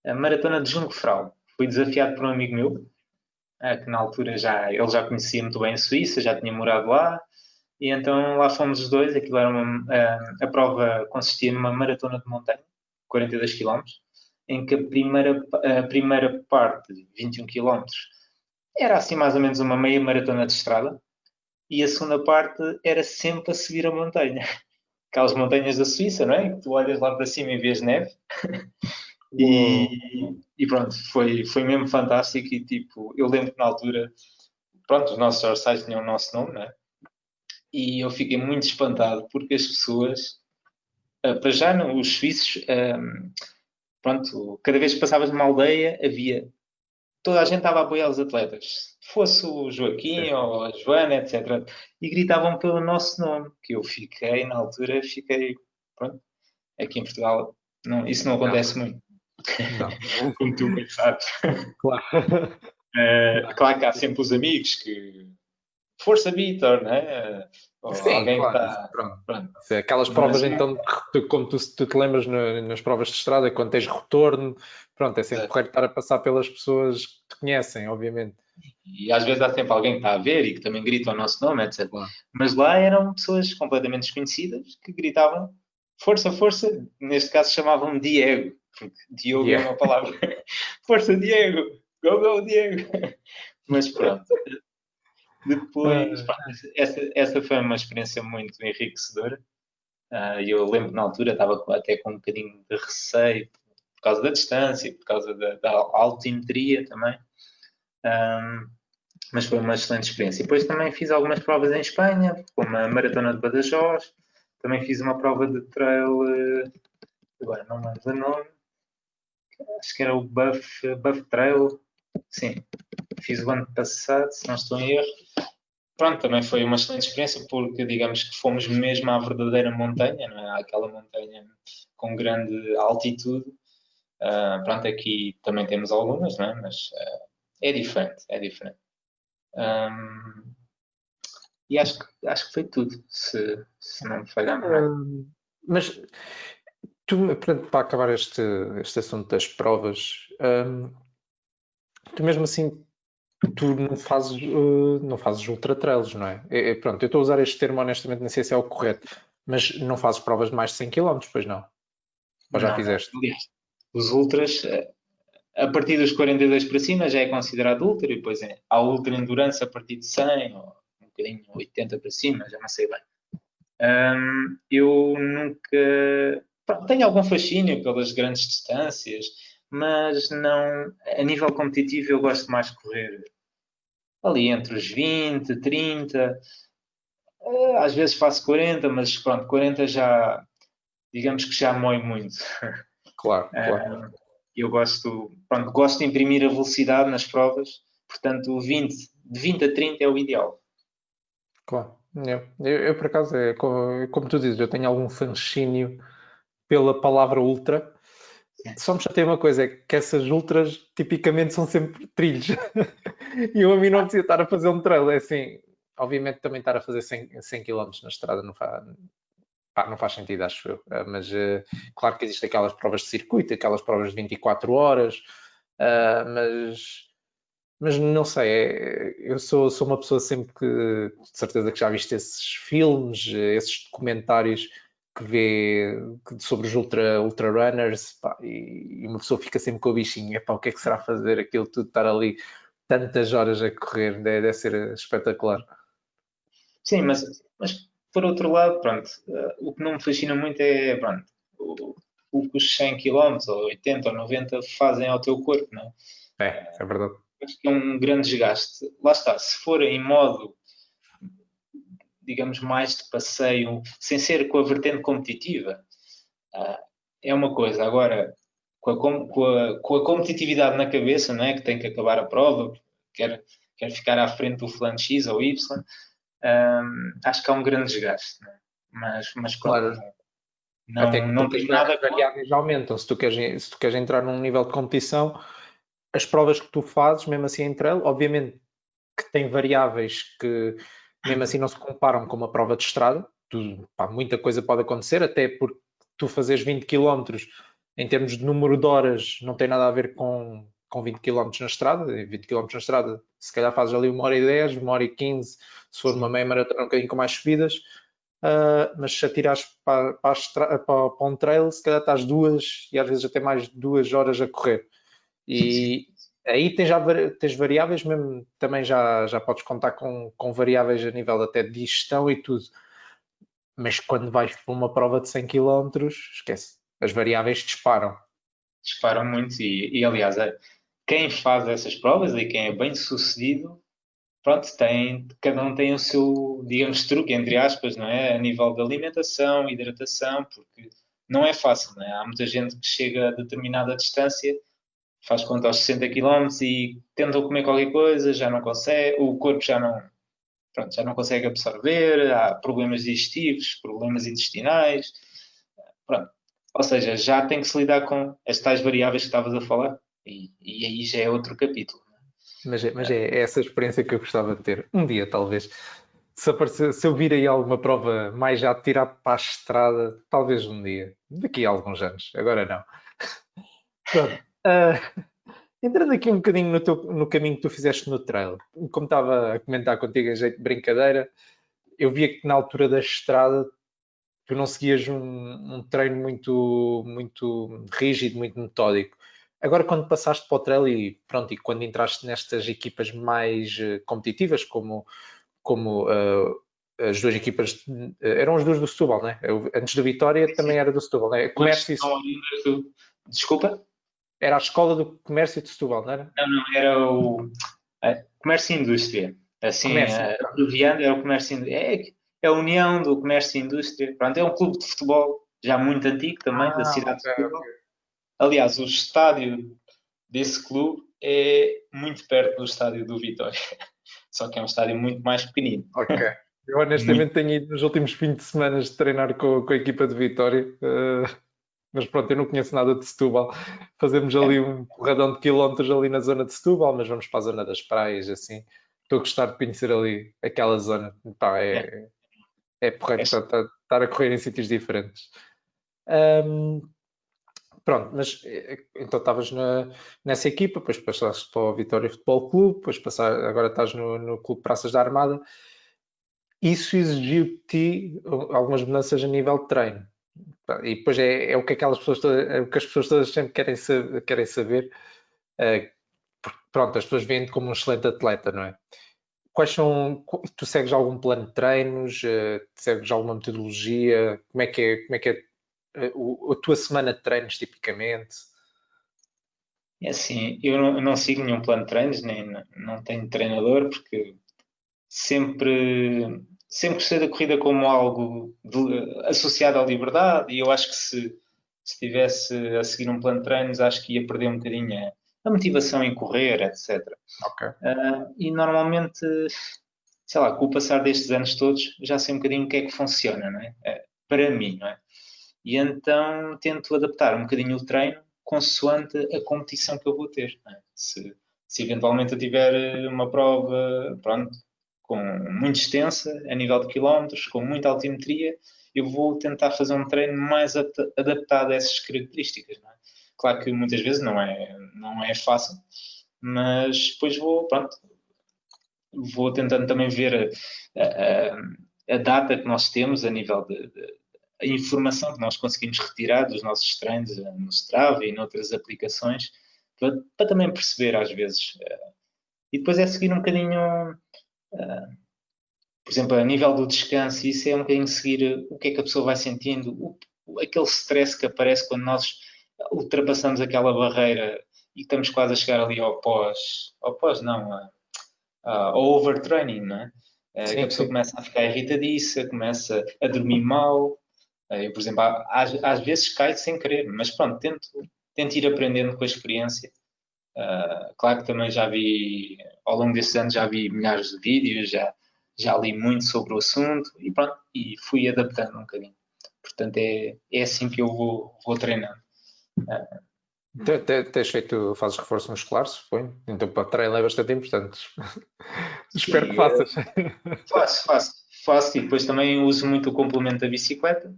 Speaker 2: a Maratona de Jungfrau. Fui desafiado por um amigo meu, que na altura ele já conhecia muito bem a Suíça, já tinha morado lá, e então lá fomos os dois. Aquilo era a prova consistia numa maratona de montanha, 42 km, em que a primeira parte, 21 km, era assim mais ou menos uma meia maratona de estrada, e a segunda parte era sempre a subir a montanha. Aquelas montanhas da Suíça, não é? Que tu olhas lá para cima e vês neve.
Speaker 3: Uou.
Speaker 2: E pronto, foi mesmo fantástico. E tipo, eu lembro que na altura, pronto, os nossos dorsais tinham o nosso nome, não é? E eu fiquei muito espantado porque as pessoas, para já não, os suíços, pronto, cada vez que passavas numa aldeia havia, toda a gente estava a apoiar os atletas, fosse o
Speaker 3: Sim.
Speaker 2: Joaquim ou a Joana, etc. E gritavam pelo nosso nome, que eu fiquei, na altura, pronto, aqui em Portugal, não, isso não
Speaker 3: Não,
Speaker 2: acontece muito,
Speaker 3: não.
Speaker 2: como tu bem sabes.
Speaker 3: Claro. Não.
Speaker 2: Claro que há sempre os amigos que, força Vitor, né? Ou
Speaker 3: Sim,
Speaker 2: alguém que
Speaker 3: claro, isso,
Speaker 2: está,
Speaker 3: pronto.
Speaker 2: pronto,
Speaker 3: Isso é aquelas
Speaker 2: mas
Speaker 3: provas, então, como tu te lembras nas provas de estrada, quando tens retorno, pronto, é sempre correto estar a passar pelas pessoas que te conhecem, obviamente.
Speaker 2: e às vezes há sempre alguém que está a ver e que também grita o nosso nome, etc.
Speaker 3: Claro.
Speaker 2: Mas lá eram pessoas completamente desconhecidas que gritavam força, força, neste caso chamavam Diego, porque Diogo é
Speaker 3: Yeah.
Speaker 2: uma palavra. Força, Diego! Go, go, Diego! Mas pronto, depois,
Speaker 3: Ah,
Speaker 2: pronto, essa foi uma experiência muito enriquecedora. E eu lembro que na altura estava até com um bocadinho de receio por causa da distância, por causa da altimetria também. Um, mas foi uma excelente experiência. E depois também fiz algumas provas em Espanha, como a Maratona de Badajoz, também fiz uma prova de trail, agora não me lembro o nome, acho que era o Buff Trail, sim, fiz o ano passado, se não estou em erro. Pronto, também foi uma excelente experiência porque digamos que fomos mesmo à verdadeira montanha, não é? Aquela montanha com grande altitude. Pronto, aqui também temos algumas, não é? Mas é diferente, é diferente. Um, e acho que foi tudo, se não me falhar a memória.
Speaker 3: mas portanto, para acabar este assunto das provas, tu mesmo assim, tu não fazes ultra trails, não é? Pronto, eu estou a usar este termo honestamente, não sei se é o correto, mas não fazes provas de mais de 100 km, pois não? Ou já
Speaker 2: Não, não.
Speaker 3: fizeste?
Speaker 2: Aliás, os ultras, a partir dos 42 para cima já é considerado ultra, e depois há ultra endurance a partir de 100 ou um bocadinho 80 para cima, já não sei bem. Eu nunca. Pronto, tenho algum fascínio pelas grandes distâncias, mas não. A nível competitivo, eu gosto mais de correr ali entre os 20, 30. Às vezes faço 40, mas pronto, 40 já. Digamos que já mói muito.
Speaker 3: Claro, claro.
Speaker 2: Eu gosto de imprimir a velocidade nas provas, portanto, de 20 a 30 é o ideal.
Speaker 3: Claro. Eu, por acaso, como tu dizes, eu tenho algum fascínio pela palavra ultra. Só me chateia uma coisa, é que essas ultras tipicamente são sempre trilhos. E eu a mim não precisa estar a fazer um trail. É assim, obviamente também estar a fazer 100 km na estrada não faz sentido, acho eu. Mas claro que existem aquelas provas de circuito, aquelas provas de 24 horas, mas não sei, eu sou uma pessoa sempre que, de certeza que já viste esses filmes, esses documentários que vê sobre os ultra runners, pá, e uma pessoa fica sempre com o bichinho, epá, o que é que será fazer aquilo tudo, estar ali tantas horas a correr, deve ser espetacular.
Speaker 2: Sim, mas por outro lado, pronto, o que não me fascina muito é, pronto, o que os 100 km ou 80 ou 90 fazem ao teu corpo, não é?
Speaker 3: É verdade.
Speaker 2: Acho que é um grande desgaste. Lá está, se for em modo, digamos, mais de passeio, sem ser com a vertente competitiva, ah, é uma coisa. Agora, com a competitividade na cabeça, não é? Que tem que acabar a prova, quer ficar à frente do fulano X ou Y, acho que há um grande desgaste. Não é? Mas pronto,
Speaker 3: Claro, até
Speaker 2: não,
Speaker 3: que
Speaker 2: não
Speaker 3: porque
Speaker 2: tenho nada
Speaker 3: as
Speaker 2: contra.
Speaker 3: variáveis aumentam. Se tu queres entrar num nível de competição, as provas que tu fazes, mesmo assim em trail, obviamente que tem variáveis que mesmo assim não se comparam com uma prova de estrada. Muita coisa pode acontecer, até porque tu fazes 20 km em termos de número de horas não tem nada a ver com 20 km na estrada. 20 km na estrada, se calhar fazes ali 1h10, 1h15, se for uma
Speaker 2: Sim,
Speaker 3: meia maratona um bocadinho com mais subidas. Mas se atirares para um trail, se calhar estás 2 e às vezes até mais de 2 horas a correr.
Speaker 2: sim.
Speaker 3: E aí tens variáveis, mesmo também já podes contar com variáveis a nível até de digestão e tudo. Mas quando vais para uma prova de 100 km, esquece, as variáveis disparam.
Speaker 2: Disparam muito aliás, quem faz essas provas e quem é bem sucedido, pronto, cada um tem o seu, digamos, truque, entre aspas, não é? A nível de alimentação, hidratação, porque não é fácil, não é? Há muita gente que chega a determinada distância, faz conta aos 60 km e tenta comer qualquer coisa, já não consegue, o corpo já não, pronto, já não consegue absorver, há problemas digestivos, problemas intestinais, pronto. Ou seja, já tem que se lidar com as tais variáveis que estavas a falar e aí já é outro capítulo.
Speaker 3: Mas é essa experiência que eu gostava de ter. Um dia, talvez. Se eu vir aí alguma prova mais já tirar para a estrada, talvez um dia. Daqui a alguns anos. Agora não. Pronto. Entrando aqui um bocadinho no caminho que tu fizeste no trail, como estava a comentar contigo em jeito de brincadeira, eu via que na altura da estrada tu não seguias um treino muito, muito rígido, muito metódico. Agora, quando passaste para o trail e pronto, e quando entraste nestas equipas mais competitivas, como as duas equipas, eram as duas do Setúbal, né? Antes do Vitória também era do Setúbal, né?
Speaker 2: Mas
Speaker 3: Comércio,
Speaker 2: são oriundas do. Desculpa?
Speaker 3: era a escola do comércio de Setúbal, não era?
Speaker 2: Não, não, era o comércio e indústria. Assim,
Speaker 3: Comércio, pronto.
Speaker 2: abreviando, é o comércio e indústria. É a união do comércio e indústria. Pronto, é um clube de futebol já muito antigo também, da
Speaker 3: Ah,
Speaker 2: cidade de
Speaker 3: ok, ok.
Speaker 2: Setúbal. Aliás, o estádio desse clube é muito perto do estádio do Vitória. Só que é um estádio muito mais pequenino.
Speaker 3: Ok. Eu
Speaker 2: Muito.
Speaker 3: honestamente tenho ido nos últimos fins de semana de treinar com a equipa de Vitória, mas pronto, eu não conheço nada de Setúbal. Fazemos ali um corradão de quilómetros ali na zona de Setúbal, mas vamos para a zona das praias, assim. Estou a gostar de conhecer ali aquela zona. Pá,
Speaker 2: É,
Speaker 3: é porreiro
Speaker 2: é,
Speaker 3: estar a correr em sítios diferentes. Ahm, Pronto, mas então estavas nessa equipa, depois passaste para o Vitória Futebol Clube, depois agora estás no Clube Praças da Armada. Isso exigiu de ti algumas mudanças a nível de treino. E depois é o que é o que as pessoas todas sempre querem saber. Pronto, as pessoas veem-te como um excelente atleta, não é? Tu segues algum plano de treinos? Segues alguma metodologia? Como é que é a tua semana de treinos, tipicamente?
Speaker 2: é assim, eu não sigo nenhum plano de treinos, nem não tenho treinador, porque sempre gostei da corrida como algo associado à liberdade e eu acho que se estivesse a seguir um plano de treinos, acho que ia perder um bocadinho a motivação em correr, etc.
Speaker 3: Ok.
Speaker 2: E normalmente, sei lá, com o passar destes anos todos, já sei um bocadinho o que é que funciona, não é? Para mim, não é? E então tento adaptar um bocadinho o treino consoante a competição que eu vou ter. Não é? Se eventualmente eu tiver uma prova, pronto, com muito extensa, a nível de quilómetros, com muita altimetria, eu vou tentar fazer um treino mais adaptado a essas características. Não é? Claro que muitas vezes não é fácil, mas depois vou tentando também ver a data que nós temos a nível de a informação que nós conseguimos retirar dos nossos treinos no Strava e noutras aplicações, para também perceber às vezes E depois é seguir um bocadinho, por exemplo, a nível do descanso, isso é um bocadinho seguir o que é que a pessoa vai sentindo, aquele stress que aparece quando nós ultrapassamos aquela barreira e estamos quase a chegar ali ao pós não, ao overtraining, não é? Que a
Speaker 3: Sim,
Speaker 2: pessoa
Speaker 3: sim.
Speaker 2: começa a ficar irritadiça, começa a dormir mal. Eu, por exemplo, às vezes caio sem querer, mas pronto, tento ir aprendendo com a experiência. Claro que também já vi, ao longo destes anos, já vi milhares de vídeos, já li muito sobre o assunto e pronto, e fui adaptando um bocadinho. Portanto, é assim que eu vou treinando.
Speaker 3: Fazes reforço muscular, suponho. Então para treino é bastante importante. Espero que
Speaker 2: Sim,
Speaker 3: faças.
Speaker 2: faço e depois também uso muito o complemento da bicicleta.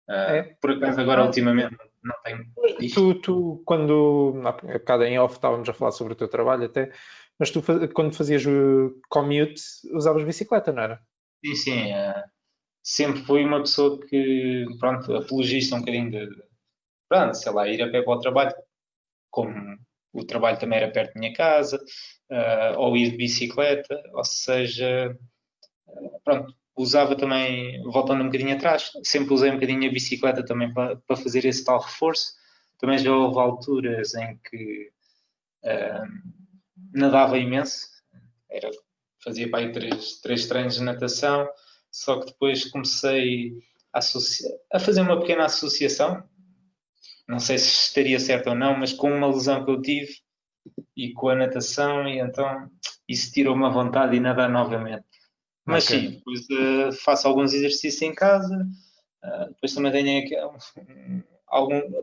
Speaker 3: É.
Speaker 2: Por acaso agora
Speaker 3: Ah,
Speaker 2: ultimamente não tenho isto.
Speaker 3: quando, há bocado em off estávamos a falar sobre o teu trabalho até, mas quando fazias o commute usavas bicicleta, não era?
Speaker 2: Sim, sim. Sempre fui uma pessoa que, pronto, apologista um bocadinho pronto, sei lá, ir a pé para o trabalho, como o trabalho também era perto da minha casa, ou ir de bicicleta, ou seja, pronto, usava também, voltando um bocadinho atrás, sempre usei um bocadinho a bicicleta também para fazer esse tal reforço. Também já houve alturas em que nadava imenso, era, fazia para aí três treinos de natação, só que depois comecei a fazer uma pequena associação, não sei se estaria certo ou não, mas com uma lesão que eu tive e com a natação, e então isso tirou-me a vontade de nadar novamente. Mas
Speaker 3: Ok.
Speaker 2: sim, depois faço alguns exercícios em casa, depois também tenho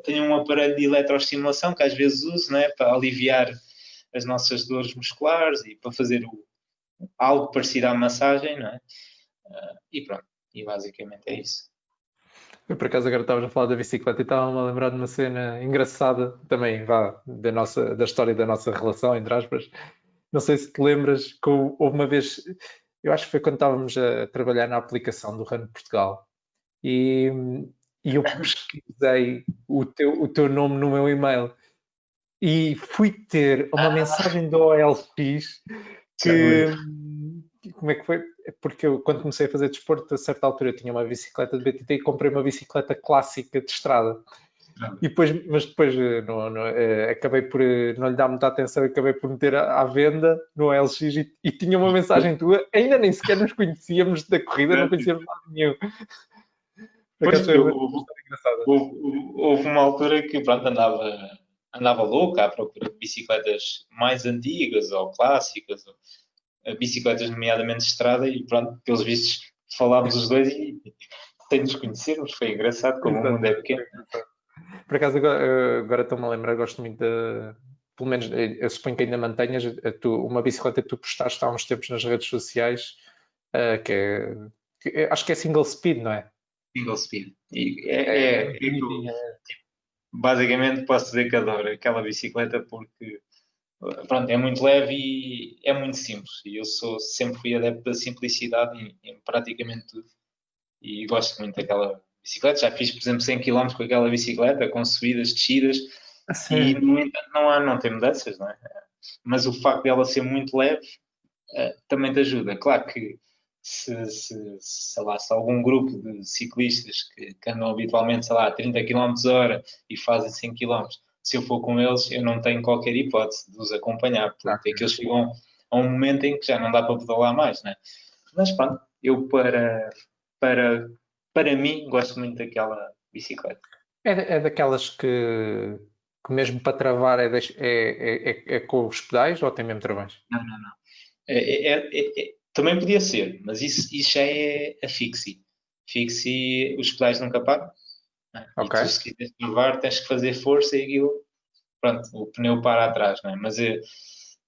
Speaker 2: tenho um aparelho de eletroestimulação que às vezes uso, né, para aliviar as nossas dores musculares e para fazer algo parecido à massagem, não é? E pronto, e basicamente é isso.
Speaker 3: Eu por acaso agora estavas a falar da bicicleta e estava-me a lembrar de uma cena engraçada também, vá, da história da nossa relação, entre aspas. Não sei se te lembras que houve uma vez, eu acho que foi quando estávamos a trabalhar na aplicação do Run Portugal e, e eu pesquisei o teu nome no meu e-mail e fui ter uma mensagem da OLX
Speaker 2: Já me
Speaker 3: que,
Speaker 2: lembro.
Speaker 3: como é que foi? Porque eu, quando comecei a fazer desporto, a certa altura eu tinha uma bicicleta de BTT e comprei uma bicicleta clássica de estrada. Mas depois acabei por não lhe dar muita atenção e acabei por meter à venda no LX e tinha uma mensagem tua, ainda nem sequer nos conhecíamos da corrida, não conhecíamos nada nenhum. Por
Speaker 2: Pois,
Speaker 3: acaso foi
Speaker 2: porque
Speaker 3: uma história engraçada.
Speaker 2: houve uma altura que pronto, andava louca à procura de bicicletas mais antigas ou clássicas, ou, bicicletas nomeadamente de estrada, e pronto, pelos vistos falámos os dois e sem nos conhecermos. Foi engraçado como o mundo é
Speaker 3: Exatamente,
Speaker 2: pequeno.
Speaker 3: foi engraçado. Por acaso agora estou-me a lembrar, gosto muito pelo menos eu suponho que ainda mantenhas uma bicicleta que tu postaste há uns tempos nas redes sociais, que acho que é single speed, não é?
Speaker 2: Single speed. E
Speaker 3: É
Speaker 2: é
Speaker 3: muito
Speaker 2: que eu,
Speaker 3: bonitinha.
Speaker 2: basicamente posso dizer que adoro aquela bicicleta porque pronto, é muito leve e é muito simples. E eu sempre fui adepto da simplicidade em praticamente tudo. E gosto muito daquela bicicleta. Já fiz, por exemplo, 100 km com aquela bicicleta, com subidas, descidas,
Speaker 3: A
Speaker 2: e
Speaker 3: sério?
Speaker 2: no entanto não tem mudanças, não é? Mas o facto dela ser muito leve também te ajuda. Claro que sei lá, se algum grupo de ciclistas que andam habitualmente, sei lá, a 30 km hora e fazem 100 km, se eu for com eles, eu não tenho qualquer hipótese de os acompanhar, porque
Speaker 3: Ok.
Speaker 2: aqueles chegam a um momento em que já não dá para pedalar mais, né? Mas pronto, eu para, para mim gosto muito daquela bicicleta.
Speaker 3: É daquelas que mesmo para travar é com os pedais ou tem mesmo travões?
Speaker 2: Não, não, não. Também podia ser, mas isso já é a fixie. Fixie, os pedais nunca param, né? E
Speaker 3: Ok.
Speaker 2: tu, se quiseres travar, tens que fazer força e aquilo, pronto, o pneu para atrás, né? Mas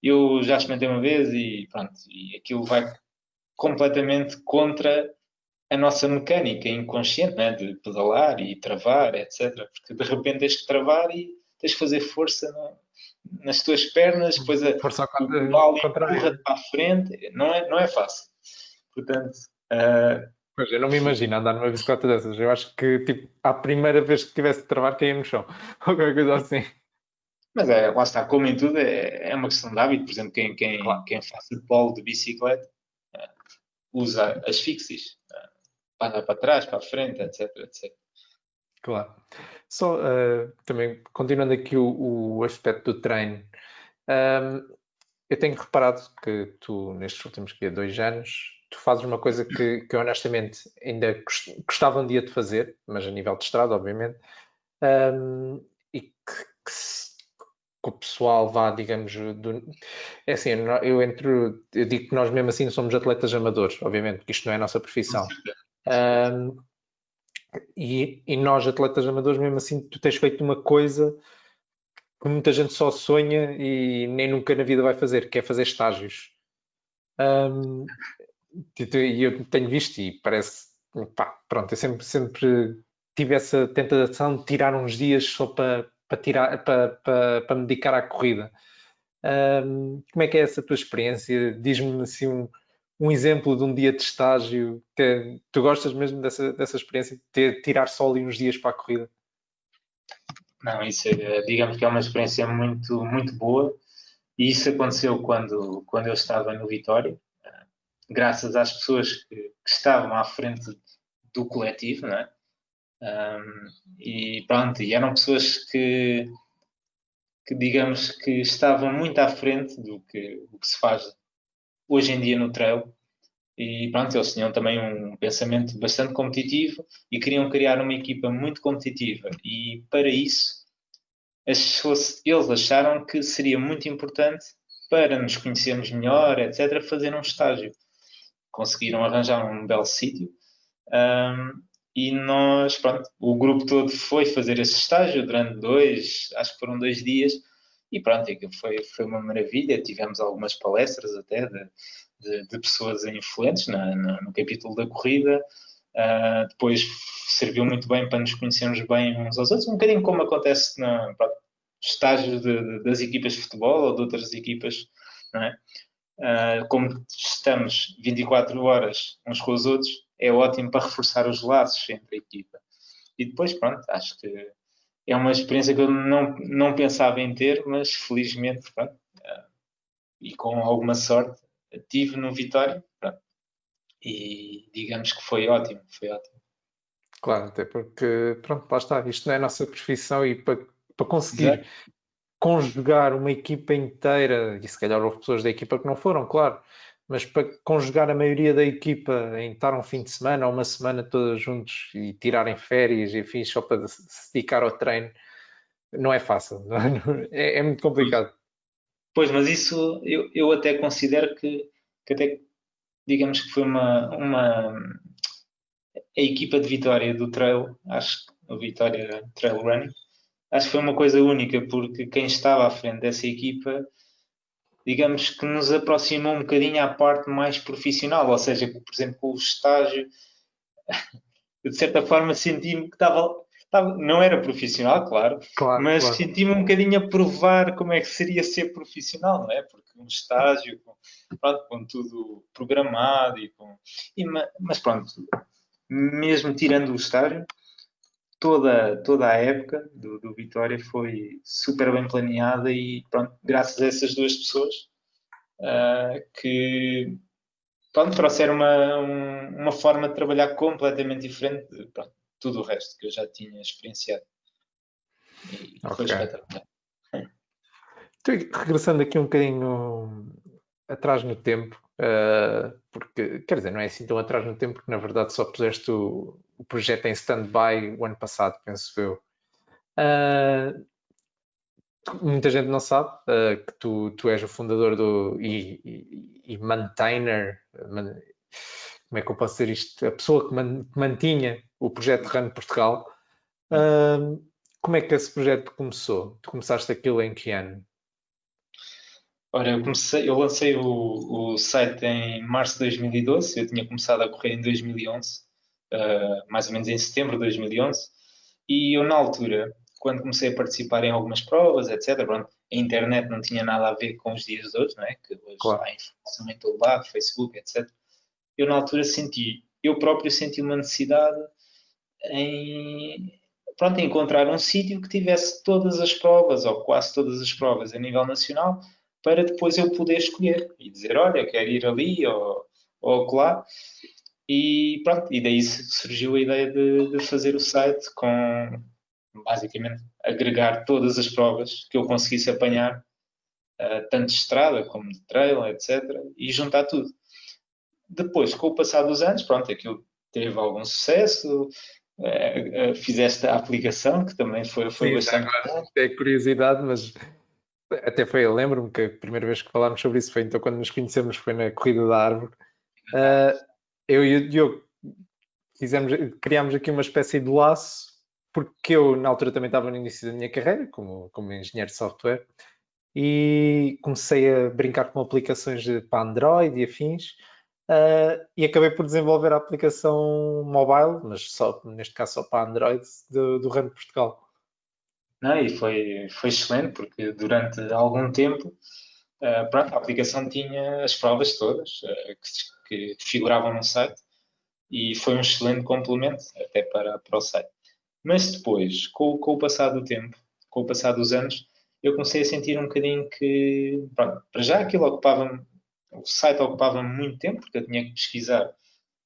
Speaker 2: eu já experimentei uma vez e pronto, e aquilo vai completamente contra a nossa mecânica inconsciente, né? De pedalar e travar, etc. Porque de repente tens que travar e tens que fazer força nas tuas pernas, depois
Speaker 3: Força ao
Speaker 2: o pedal empurra-te
Speaker 3: contrário.
Speaker 2: para a frente, não é fácil. Portanto,
Speaker 3: Pois, eu não me imagino andar numa bicicleta dessas. Eu acho que, tipo, à primeira vez que tivesse de travar, caía no chão. Ou qualquer coisa assim.
Speaker 2: Mas lá está, como em tudo, é uma questão de hábito. Por exemplo,
Speaker 3: Claro.
Speaker 2: quem faz polo de bicicleta usa asfixies, anda para trás, para a frente, etc, etc.
Speaker 3: Claro. Só também, continuando aqui o aspecto do treino, ahm, eu tenho reparado que tu, nestes últimos 2 anos, tu fazes uma coisa que eu honestamente ainda gostava um dia de fazer, mas a nível de estrada, obviamente, e que o pessoal vá, digamos, é assim, eu digo que nós mesmo assim somos atletas amadores, obviamente, porque isto não é a nossa profissão. Ahm, e nós, atletas amadores, mesmo assim, tu tens feito uma coisa que muita gente só sonha e nem nunca na vida vai fazer, que é fazer estágios. Ahm, e eu tenho visto e parece, pá, pronto, eu sempre tive essa tentação de tirar uns dias só para me dedicar à corrida. Como é que é essa tua experiência? Diz-me assim um exemplo de um dia de estágio. Tu gostas mesmo dessa experiência de tirar só ali uns dias para a corrida?
Speaker 2: Não, isso digamos que é uma experiência muito, muito boa. E isso aconteceu quando eu estava no Vitória, graças às pessoas que estavam à frente do coletivo, não é? E pronto, e eram pessoas que digamos que estavam muito à frente do que se faz hoje em dia no trail. E pronto, eles tinham também um pensamento bastante competitivo e queriam criar uma equipa muito competitiva. E para isso, eles acharam que seria muito importante para nos conhecermos melhor, etc., fazer um estágio. Conseguiram arranjar um belo sítio. E nós, pronto, o grupo todo foi fazer esse estágio durante acho que foram 2 dias, e pronto, aquilo foi uma maravilha. Tivemos algumas palestras até de pessoas influentes no capítulo da corrida. Depois serviu muito bem para nos conhecermos bem uns aos outros, um bocadinho como acontece pronto, estágios das equipas de futebol ou de outras equipas, não é? Como estamos 24 horas uns com os outros, é ótimo para reforçar os laços entre a equipa. E depois, pronto, acho que é uma experiência que eu não pensava em ter, mas felizmente, pronto, e com alguma sorte, tive no Vitória, pronto, e digamos que foi ótimo, foi ótimo.
Speaker 3: Claro, até porque, pronto, lá está, isto não é a nossa profissão e para conseguir
Speaker 2: Exato.
Speaker 3: conjugar uma equipa inteira, e se calhar houve pessoas da equipa que não foram, claro, mas para conjugar a maioria da equipa em estar um fim de semana ou uma semana todos juntos e tirarem férias e afins só para se dedicar ao treino, não é fácil, é muito complicado.
Speaker 2: Pois, mas isso eu até considero que até digamos que foi a equipa de Vitória do Trail, acho que a Vitória Trail Running, acho que foi uma coisa única, porque quem estava à frente dessa equipa, digamos que nos aproximou um bocadinho à parte mais profissional, ou seja, por exemplo, com o estágio, eu, de certa forma senti-me que não era profissional, claro,
Speaker 3: Claro,
Speaker 2: mas
Speaker 3: claro.
Speaker 2: senti-me um bocadinho a provar como é que seria ser profissional, não é? Porque um estágio, pronto, com tudo programado mas pronto, mesmo tirando o estágio, toda a época do Vitória foi super bem planeada e pronto, graças a essas duas pessoas que pronto, trouxeram uma forma de trabalhar completamente diferente de pronto, tudo o resto que eu já tinha experienciado e foi
Speaker 3: Ok.
Speaker 2: espetacular.
Speaker 3: Então, regressando aqui um bocadinho atrás no tempo, porque, quer dizer, não é assim tão atrás no tempo, porque na verdade só puseste o projeto em stand-by o ano passado, penso eu. Uh, Muita gente não sabe que tu és o fundador e maintainer, como é que eu posso dizer isto? A pessoa que mantinha o projeto Run Portugal. Uh, Como é que esse projeto começou? Tu começaste aquilo em que ano?
Speaker 2: Ora, eu lancei o site em março de 2012, eu tinha começado a correr em 2011, mais ou menos em setembro de 2011, e eu na altura, quando comecei a participar em algumas provas, etc., pronto, a internet não tinha nada a ver com os dias de hoje, não é? Que hoje
Speaker 3: Claro.
Speaker 2: há informação em todo lado, Facebook, etc. Eu na altura eu próprio senti uma necessidade em pronto, encontrar um sítio que tivesse todas as provas, ou quase todas as provas a nível nacional, para depois eu poder escolher e dizer, olha, quero ir ali ou acolá. E pronto, e daí surgiu a ideia de fazer o site com, basicamente, agregar todas as provas que eu conseguisse apanhar, tanto de estrada como de trail, etc., e juntar tudo. Depois, com o passar dos anos, pronto, aquilo teve algum sucesso, fizeste a aplicação, que também foi
Speaker 3: Sim, já
Speaker 2: bastante
Speaker 3: agora,
Speaker 2: bom.
Speaker 3: isto é curiosidade, mas até foi, eu lembro-me que a primeira vez que falámos sobre isso foi então quando nos conhecemos, foi na Corrida da Árvore. Eu e o Diogo criámos aqui uma espécie de laço, porque eu na altura também estava no início da minha carreira como engenheiro de software e comecei a brincar com aplicações para Android e afins, e acabei por desenvolver a aplicação mobile, mas só, neste caso só para Android, do Run de Portugal.
Speaker 2: Não, e foi excelente, porque durante algum tempo, pronto, a aplicação tinha as provas todas que figuravam no site, e foi um excelente complemento até para o site. Mas depois, com o passar do tempo, com o passar dos anos, eu comecei a sentir um bocadinho que, pronto, para já aquilo o site ocupava muito tempo, porque eu tinha que pesquisar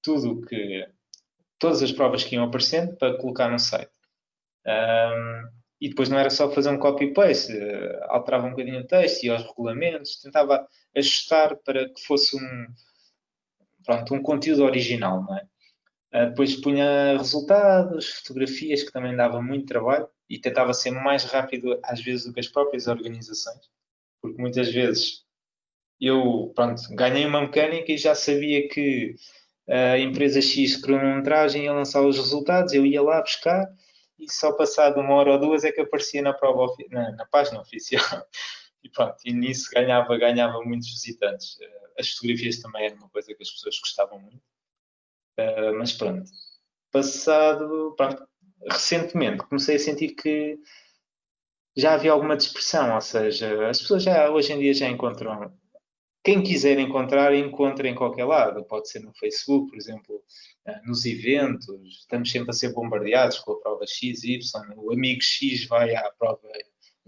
Speaker 2: todas as provas que iam aparecendo para colocar no site. E depois não era só fazer um copy-paste, alterava um bocadinho o texto e aos regulamentos, tentava ajustar para que fosse um conteúdo original, não é? Depois punha resultados, fotografias, que também dava muito trabalho e tentava ser mais rápido às vezes do que as próprias organizações, porque muitas vezes eu, pronto, ganhei uma mecânica e já sabia que a empresa X cronometragem ia lançar os resultados, eu ia lá buscar e só passado 1 hora ou 2 é que aparecia na prova, na página oficial. E pronto, e nisso ganhava muitos visitantes. As fotografias também era uma coisa que as pessoas gostavam muito. Mas pronto, pronto, recentemente comecei a sentir que já havia alguma dispersão, ou seja, as pessoas já hoje em dia já encontram. Quem quiser encontrar, encontra em qualquer lado. Pode ser no Facebook, por exemplo, nos eventos. Estamos sempre a ser bombardeados com a prova X, Y. O amigo X vai à prova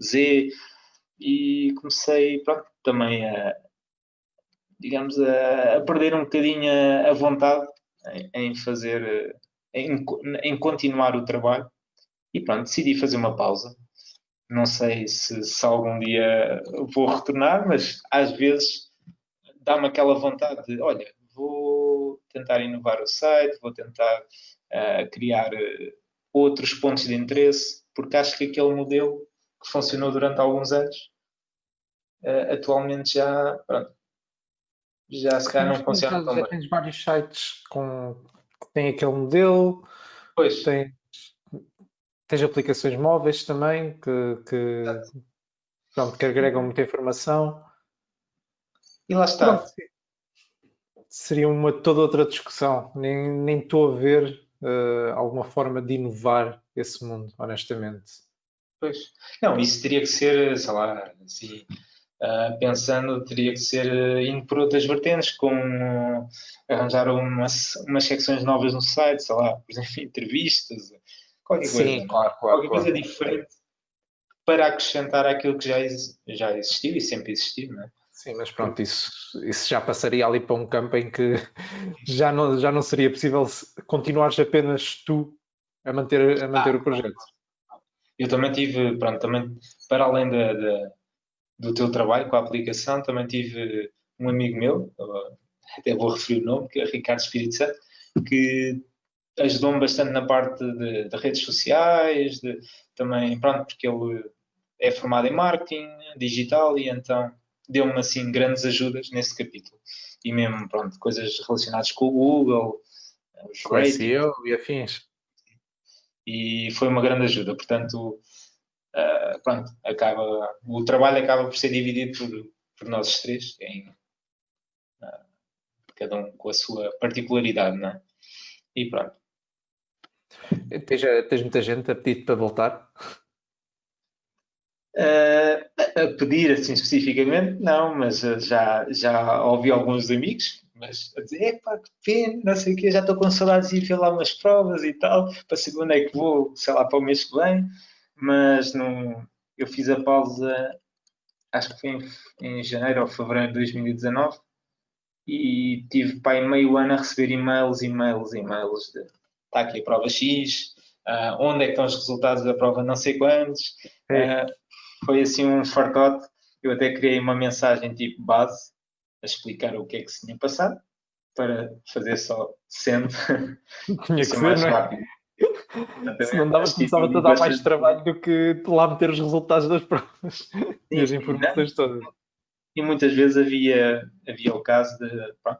Speaker 2: Z. E comecei, pronto, também digamos, a perder um bocadinho a vontade em fazer, em continuar o trabalho. E pronto, decidi fazer uma pausa. Não sei se algum dia vou retornar, mas às vezes dá-me aquela vontade de, olha, vou tentar inovar o site, vou tentar criar outros pontos de interesse, porque acho que aquele modelo que funcionou durante alguns anos, atualmente pronto, já se calhar
Speaker 3: Mas
Speaker 2: não
Speaker 3: tu
Speaker 2: funciona tão
Speaker 3: já
Speaker 2: bem.
Speaker 3: tens vários sites que têm aquele modelo,
Speaker 2: Pois,
Speaker 3: tens aplicações móveis também pronto, que agregam muita informação.
Speaker 2: e lá está.
Speaker 3: Pronto, seria toda outra discussão. Nem estou a ver alguma forma de inovar esse mundo, honestamente.
Speaker 2: Pois. Não, isso teria que ser, sei lá, assim, pensando, teria que ser indo por outras vertentes, como arranjar umas secções novas no site, sei lá, por exemplo, entrevistas, qualquer coisa,
Speaker 3: Sim,
Speaker 2: né?
Speaker 3: claro, claro,
Speaker 2: Qualquer coisa
Speaker 3: claro.
Speaker 2: diferente para acrescentar àquilo que já existiu e sempre existiu, né?
Speaker 3: Sim, mas pronto, isso já passaria ali para um campo em que já não seria possível continuares apenas tu a manter o projeto.
Speaker 2: Eu também tive, pronto, também, para além do teu trabalho com a aplicação, também tive um amigo meu, até vou referir o nome, que é Ricardo Espírito Santo, que ajudou-me bastante na parte de redes sociais, também, pronto, porque ele é formado em marketing digital e então deu-me assim grandes ajudas nesse capítulo. E mesmo, pronto, coisas relacionadas com o Google, os
Speaker 3: Com
Speaker 2: ratings,
Speaker 3: SEO e afins.
Speaker 2: e foi uma grande ajuda. Portanto, pronto, o trabalho acaba por ser dividido por nós três, cada um com a sua particularidade, não é? E pronto.
Speaker 3: Tens muita gente a pedir para voltar?
Speaker 2: A pedir assim especificamente, não, mas já ouvi alguns amigos mas a dizer, epá, que pena, não sei o quê, já estou com saudades de ir ver lá umas provas e tal, para saber onde é que vou, sei lá, para o mês que vem, mas não, eu fiz a pausa, acho que foi em janeiro ou fevereiro de 2019, e tive pá, em meio ano a receber e-mails de está aqui a prova X, onde é que estão os resultados da prova não sei quantos.
Speaker 3: É,
Speaker 2: Foi assim um fartote. Eu até criei uma mensagem tipo base a explicar o que é que se tinha passado para fazer só sendo e
Speaker 3: tinha que
Speaker 2: ser
Speaker 3: ser,
Speaker 2: mais
Speaker 3: não é?
Speaker 2: rápido.
Speaker 3: Se não
Speaker 2: Exatamente.
Speaker 3: dava,
Speaker 2: Acho que
Speaker 3: começava-te a
Speaker 2: evoluí
Speaker 3: dar mais
Speaker 2: bastante.
Speaker 3: trabalho do que lá meter os resultados das provas e
Speaker 2: Sim,
Speaker 3: as
Speaker 2: sim, não?
Speaker 3: informações todas.
Speaker 2: E muitas vezes havia o caso de, pronto,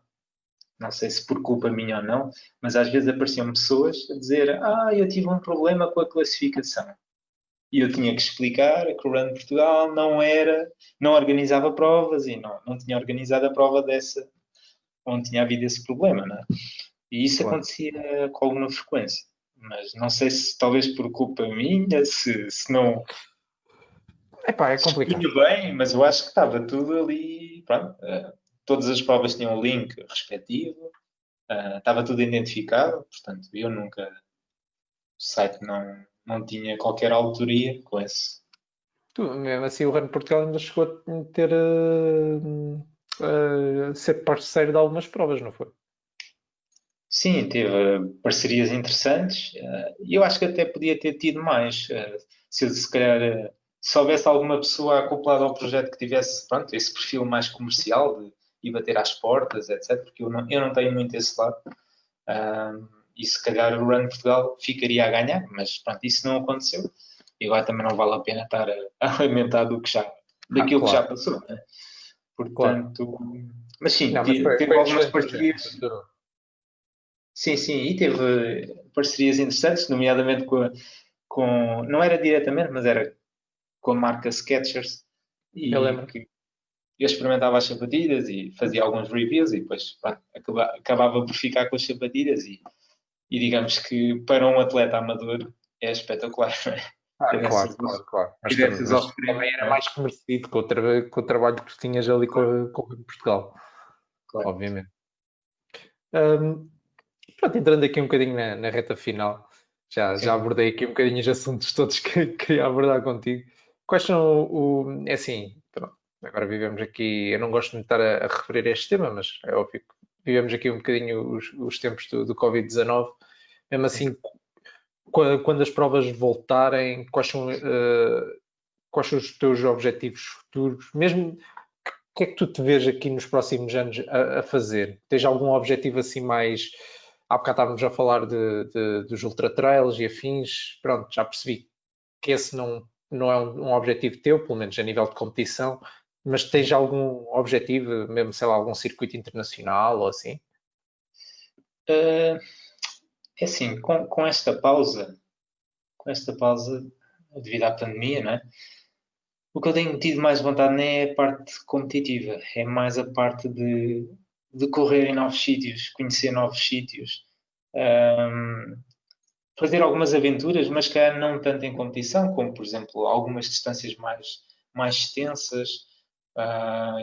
Speaker 2: não sei se por culpa minha ou não, mas às vezes apareciam pessoas a dizer: eu tive um problema com a classificação. E eu tinha que explicar que o Run Portugal não organizava provas e não tinha organizado a prova dessa, onde tinha havido esse problema, não é? E isso
Speaker 3: Claro.
Speaker 2: acontecia com alguma frequência. Mas não sei se talvez por culpa minha, se não
Speaker 3: Epá, é
Speaker 2: se
Speaker 3: complicado.
Speaker 2: expunha bem, mas eu acho que estava tudo ali, pronto, todas as provas tinham o link respectivo, estava tudo identificado, portanto, eu nunca, o site não tinha qualquer autoria com esse.
Speaker 3: Tu, mesmo assim, o Run Portugal ainda chegou a ter ser parceiro de algumas provas, não foi?
Speaker 2: Sim, teve parcerias interessantes e eu acho que até podia ter tido mais. Se calhar se houvesse alguma pessoa acoplada ao projeto que tivesse pronto, esse perfil mais comercial de ir bater às portas, etc., porque eu não tenho muito esse lado. Ah, e se calhar o Run Portugal ficaria a ganhar, mas pronto, isso não aconteceu. E agora também não vale a pena estar a alimentar daquilo que já
Speaker 3: Claro,
Speaker 2: passou, né?
Speaker 3: claro.
Speaker 2: Portanto, mas sim,
Speaker 3: Não, mas
Speaker 2: teve
Speaker 3: foi um
Speaker 2: algumas
Speaker 3: excelente projeto.
Speaker 2: parcerias.
Speaker 3: Adorou.
Speaker 2: Sim, sim, e teve parcerias interessantes, nomeadamente não era diretamente, mas era com a marca Skechers,
Speaker 3: Eu
Speaker 2: e
Speaker 3: lembro.
Speaker 2: que eu experimentava as sapatilhas e fazia alguns reviews e depois pronto, acabava por ficar com as sapatilhas e digamos que para um atleta amador é espetacular, não é?
Speaker 3: Ah,
Speaker 2: Ter
Speaker 3: claro,
Speaker 2: essas,
Speaker 3: claro, claro.
Speaker 2: ter essas
Speaker 3: Mas também
Speaker 2: ofertas,
Speaker 3: era
Speaker 2: não é?
Speaker 3: mais que merecido com o trabalho que tu tinhas ali
Speaker 2: Claro,
Speaker 3: com o Portugal,
Speaker 2: claro.
Speaker 3: obviamente. Hum, Pronto, entrando aqui um bocadinho na reta final, já
Speaker 2: Sim.
Speaker 3: abordei aqui um bocadinho os assuntos todos que queria abordar contigo. Quais são é assim, pronto, agora vivemos aqui, eu não gosto de estar a referir este tema, mas é óbvio que vivemos aqui um bocadinho os tempos do Covid-19. Mesmo
Speaker 2: Sim.
Speaker 3: assim, quando as provas voltarem, quais são os teus objetivos futuros? Mesmo, o que é que tu te vês aqui nos próximos anos a fazer? Tens algum objetivo assim mais. Há bocado estávamos a falar dos ultra trails e afins. Pronto, já percebi que esse não é um objetivo teu, pelo menos a nível de competição, mas tens algum objetivo, mesmo, sei lá, algum circuito internacional ou assim?
Speaker 2: Uh, É assim, com esta pausa, devido à pandemia, não é? O que eu tenho tido mais vontade nem é a parte competitiva, é mais a parte de correr em novos sítios, conhecer novos sítios, ahm, fazer algumas aventuras, mas que não tanto em competição, como por exemplo algumas distâncias mais extensas.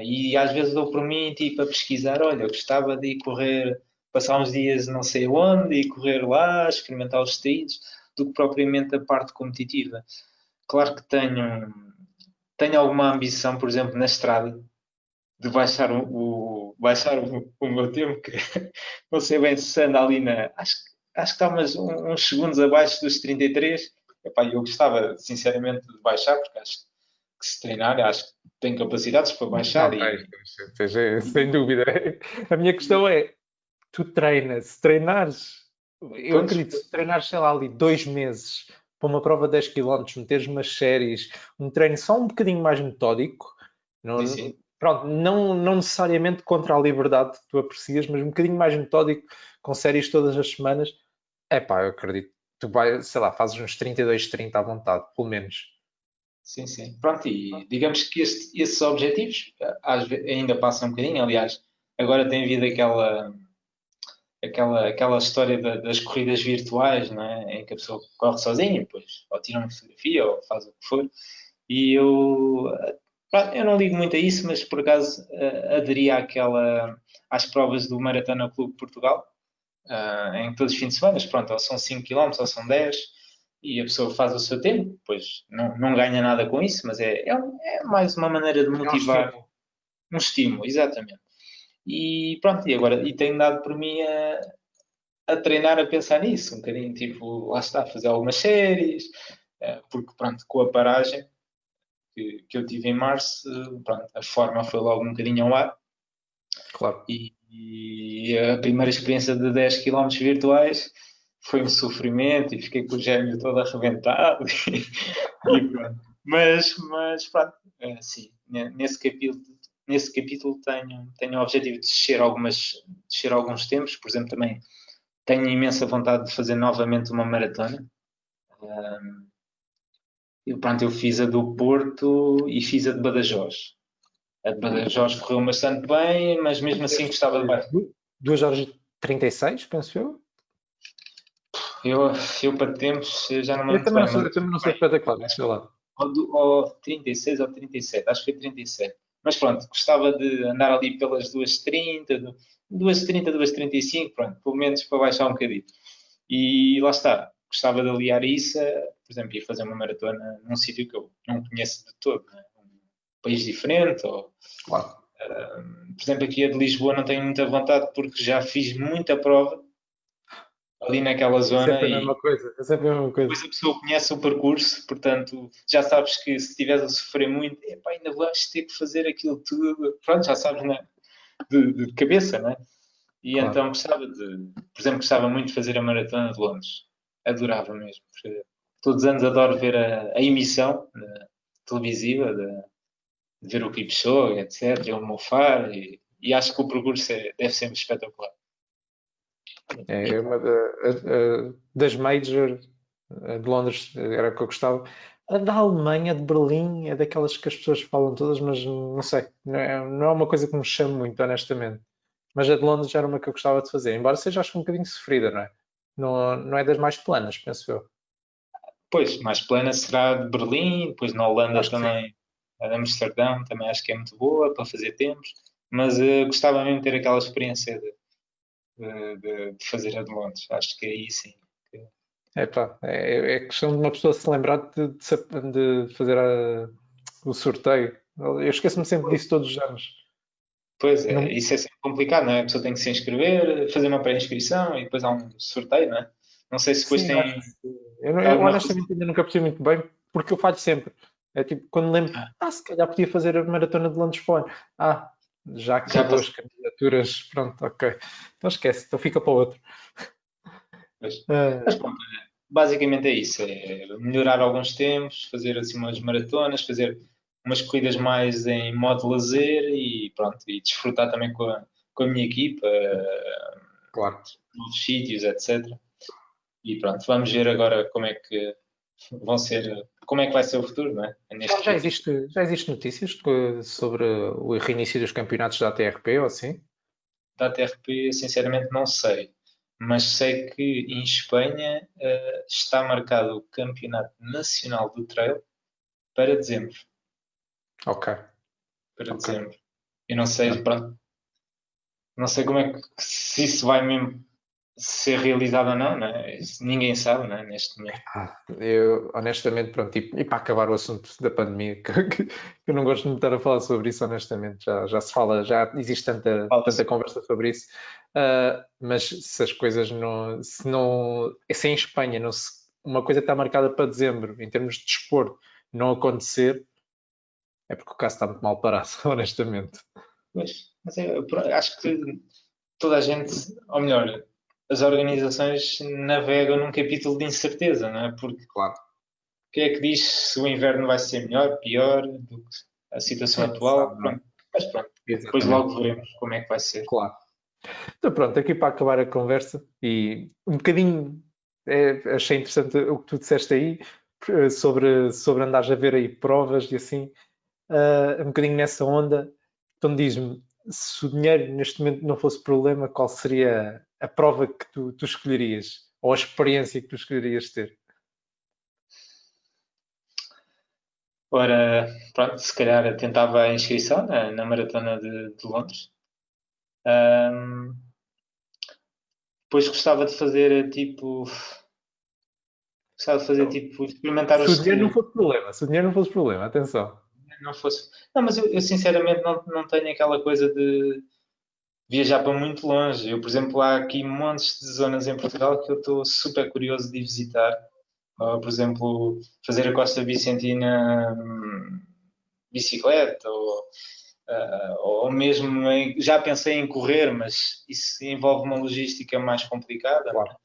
Speaker 2: E às vezes dou por mim tipo, a pesquisar, olha, eu gostava de ir correr, passar uns dias não sei onde, e correr lá, experimentar os trilhos, do que propriamente a parte competitiva. Claro que tenho alguma ambição, por exemplo, na estrada, de baixar o meu tempo, que não sei bem se anda ali Acho que está uns segundos abaixo dos 33. Epá, eu gostava, sinceramente, de baixar, porque acho que se treinar, acho que tenho capacidades para baixar
Speaker 3: Não, sem dúvida. A minha questão é, tu treinas, se treinares, eu
Speaker 2: pois,
Speaker 3: acredito, se treinares, sei lá, ali 2 meses para uma prova de 10 km, meteres umas séries, um treino só um bocadinho mais metódico,
Speaker 2: sim,
Speaker 3: não,
Speaker 2: sim.
Speaker 3: pronto, não necessariamente contra a liberdade que tu aprecias, mas um bocadinho mais metódico, com séries todas as semanas, é pá, eu acredito. Tu vais, sei lá, fazes uns 32, 30 à vontade, pelo menos.
Speaker 2: Sim, sim. Pronto, e digamos que esses objetivos ainda passam um bocadinho. Aliás, agora tem havido aquela história das corridas virtuais, não é? Em que a pessoa corre sozinha, depois ou tira uma fotografia ou faz o que for. E eu Pronto, eu não ligo muito a isso, mas por acaso aderi às provas do Maratona Clube de Portugal, em que todos os fins de semana, pronto, ou são 5 km ou são 10, e a pessoa faz o seu tempo, pois não ganha nada com isso, mas é mais uma maneira de motivar, um estímulo, exatamente. E pronto, e agora tenho dado por mim a treinar, a pensar nisso, um bocadinho, tipo, lá está, fazer algumas séries, porque pronto, com a paragem que eu tive em março, pronto, a forma foi logo um bocadinho ao ar.
Speaker 3: Claro.
Speaker 2: E a primeira experiência de 10 km virtuais foi um sofrimento e fiquei com o gêmeo todo arrebentado e pronto. Mas pronto, sim, nesse capítulo tenho o objetivo de descer alguns tempos, por exemplo, também tenho imensa vontade de fazer novamente uma maratona. E pronto, eu fiz a do Porto e fiz a de Badajoz. A de Badajoz correu bastante bem, mas mesmo assim gostava de mais.
Speaker 3: 2 horas e 36, penso eu.
Speaker 2: Eu para tempos já não me
Speaker 3: Eu
Speaker 2: lembro
Speaker 3: também
Speaker 2: bem, mas
Speaker 3: não sou espetacular, sei lá.
Speaker 2: ou 36 ou 37, acho que foi 37. Mas pronto, gostava de andar ali pelas 2h30, 2h30, 2h35, pronto, pelo menos para baixar um bocadinho. E lá está, gostava de aliar isso, por exemplo, ir fazer uma maratona num sítio que eu não conheço de todo, né? Um país diferente, ou
Speaker 3: Claro.
Speaker 2: por exemplo, aqui a de Lisboa não tenho muita vontade porque já fiz muita prova ali naquela
Speaker 3: É
Speaker 2: zona
Speaker 3: sempre a
Speaker 2: e
Speaker 3: mesma coisa. É sempre a mesma coisa.
Speaker 2: depois a pessoa conhece o percurso, portanto já sabes que se estiveres a sofrer muito, epá, ainda vais ter que fazer aquilo tudo, pronto, já sabes, né? de cabeça, né? E
Speaker 3: Claro.
Speaker 2: então por exemplo, gostava muito de fazer a Maratona de Londres, adorava mesmo, porque todos os anos adoro ver a emissão televisiva de ver o Kipchoge, etc., o Mofar, e acho que o percurso deve ser espetacular.
Speaker 3: É uma das major de Londres, era o que eu gostava. A da Alemanha, de Berlim, é daquelas que as pessoas falam todas, mas não sei, não é uma coisa que me chame muito, honestamente. Mas a de Londres já era uma que eu gostava de fazer, embora seja acho que um bocadinho sofrida, não é? Não é das mais planas, penso eu.
Speaker 2: Pois, mais plana será de Berlim, depois na Holanda
Speaker 3: Acho que sim.
Speaker 2: também, a de Amsterdão também acho que é muito boa para fazer tempos, mas gostava mesmo de ter aquela experiência de fazer a de Londres. Acho que aí sim.
Speaker 3: Epá, é questão de uma pessoa se lembrar de fazer o sorteio. Eu esqueço-me sempre disso todos os anos.
Speaker 2: Pois é,
Speaker 3: Não,
Speaker 2: isso é sempre complicado, não é? A pessoa tem que se inscrever, fazer uma pré-inscrição e depois há um sorteio, não é? Não sei se depois
Speaker 3: sim, acho que
Speaker 2: tem
Speaker 3: sim. Eu
Speaker 2: alguma razão.
Speaker 3: honestamente ainda nunca percebi muito bem, porque eu falho sempre. É tipo, quando lembro, se calhar podia fazer a maratona de Londres fora. Já
Speaker 2: Já
Speaker 3: acabou as
Speaker 2: passou.
Speaker 3: candidaturas, pronto, ok. Então esquece, então fica para o outro.
Speaker 2: Pois. Mas
Speaker 3: Ah,
Speaker 2: pronto, basicamente é isso, é melhorar alguns tempos, fazer assim umas maratonas, fazer umas corridas mais em modo lazer e pronto, e desfrutar também com a minha equipa,
Speaker 3: claro.
Speaker 2: novos sítios, etc. E pronto, vamos ver agora como é que vai ser o futuro, não é? Neste capítulo.
Speaker 3: Já existe notícias sobre o reinício dos campeonatos da ATRP ou assim?
Speaker 2: Da TRP, sinceramente, não sei. Mas sei que em Espanha está marcado o Campeonato Nacional do Trail para dezembro.
Speaker 3: Ok,
Speaker 2: Para
Speaker 3: ok.
Speaker 2: dezembro. Eu não sei, pronto, não sei como é que se isso vai mesmo ser realizado ou não, né? Isso ninguém sabe, né? Neste momento.
Speaker 3: Eu, honestamente, pronto, e para acabar o assunto da pandemia, que eu não gosto de estar a falar sobre isso, honestamente, já se fala, já existe tanta
Speaker 2: Fala-se.
Speaker 3: conversa sobre isso, mas se as coisas não, se em Espanha uma coisa está marcada para dezembro, em termos de desporto, não acontecer, é porque o caso está muito mal parado, honestamente.
Speaker 2: Mas acho que toda a gente, ou melhor, as organizações navegam num capítulo de incerteza, não é? Porque
Speaker 3: Claro.
Speaker 2: quem é que diz se o inverno vai ser melhor, pior do que a situação
Speaker 3: Nunca se sabe,
Speaker 2: atual?
Speaker 3: não é?
Speaker 2: Pronto. Mas pronto, depois
Speaker 3: Exatamente.
Speaker 2: logo veremos como é que vai ser.
Speaker 3: Claro. Então pronto, aqui para acabar a conversa e um bocadinho achei interessante o que tu disseste aí sobre andares a ver aí provas e assim, um bocadinho nessa onda. Então diz-me, se o dinheiro neste momento não fosse problema, qual seria a prova que tu escolherias? Ou a experiência que tu escolherias ter?
Speaker 2: Ora, pronto, se calhar tentava a inscrição na maratona de Londres. Ahm, Depois gostava de fazer tipo, experimentar o
Speaker 3: Se o dinheiro não
Speaker 2: estilo.
Speaker 3: fosse problema, se o dinheiro não fosse problema, atenção.
Speaker 2: Não fosse. Não, mas eu sinceramente não tenho aquela coisa de viajar para muito longe. Eu, por exemplo, há aqui montes de zonas em Portugal que eu estou super curioso de visitar. Por exemplo, fazer a Costa Vicentina bicicleta, ou mesmo já pensei em correr, mas isso envolve uma logística mais complicada, não é?
Speaker 3: Claro.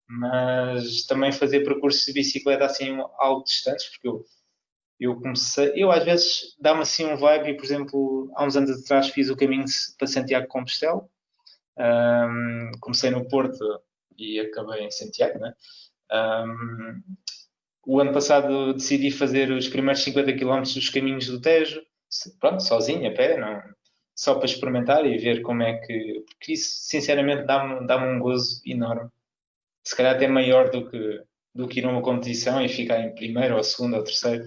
Speaker 2: Mas também fazer percursos de bicicleta assim algo distantes, porque eu comecei, eu às vezes dá-me assim um vibe, e por exemplo, há uns anos atrás fiz o caminho para Santiago de Compostela. Comecei no Porto e acabei em Santiago, né? Um, o ano passado decidi fazer os primeiros 50 km dos caminhos do Tejo, pronto, sozinho, a pé, não, só para experimentar e ver como é que. Porque isso, sinceramente, dá-me um gozo enorme. Se calhar até maior do que ir a uma competição e ficar em primeiro, ou segundo, ou terceiro.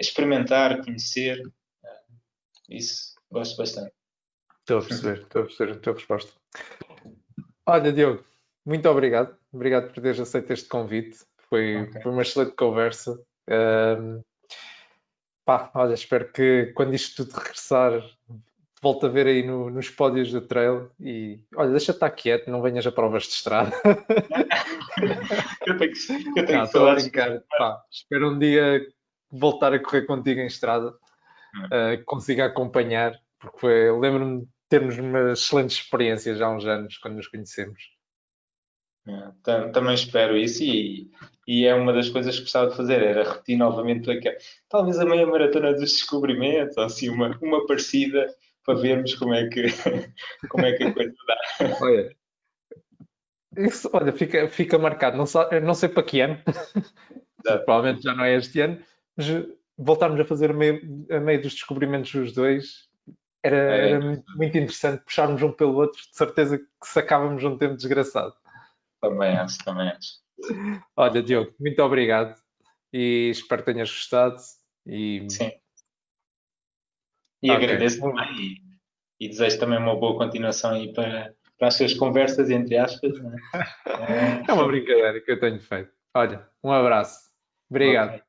Speaker 2: Experimentar, conhecer, isso gosto bastante.
Speaker 3: Estou a perceber a tua resposta. Olha, Diogo, muito obrigado. Obrigado por teres aceito este convite. Foi uma excelente conversa. Pá, olha, espero que quando isto tudo regressar, te volte a ver aí nos pódios do trail e olha, deixa estar quieto, não venhas a provas de estrada.
Speaker 2: Eu tenho
Speaker 3: Não,
Speaker 2: que
Speaker 3: estou a
Speaker 2: falar.
Speaker 3: brincar. Pá, espero um dia voltar a correr contigo em estrada, que consiga acompanhar, porque lembro-me de termos umas excelentes experiências há uns anos quando nos conhecemos.
Speaker 2: Também espero isso, e é uma das coisas que gostava de fazer, era repetir novamente talvez a meia maratona dos descobrimentos, ou assim uma parecida, para vermos como é que, como é que a coisa dá.
Speaker 3: Olha, isso, olha, fica marcado. Não sei para que ano, provavelmente já não é este ano, mas voltarmos a fazer a meio dos descobrimentos os dois era muito interessante puxarmos um pelo outro, de certeza que sacávamos um tempo desgraçado.
Speaker 2: Também acho, também acho.
Speaker 3: Olha, Diogo, muito obrigado e espero que tenhas gostado. E
Speaker 2: Sim. E
Speaker 3: ok.
Speaker 2: agradeço também, e desejo também uma boa continuação aí para as suas conversas, entre aspas, não é?
Speaker 3: É uma brincadeira que eu tenho feito. Olha, um abraço.
Speaker 2: Ok.
Speaker 3: Obrigado.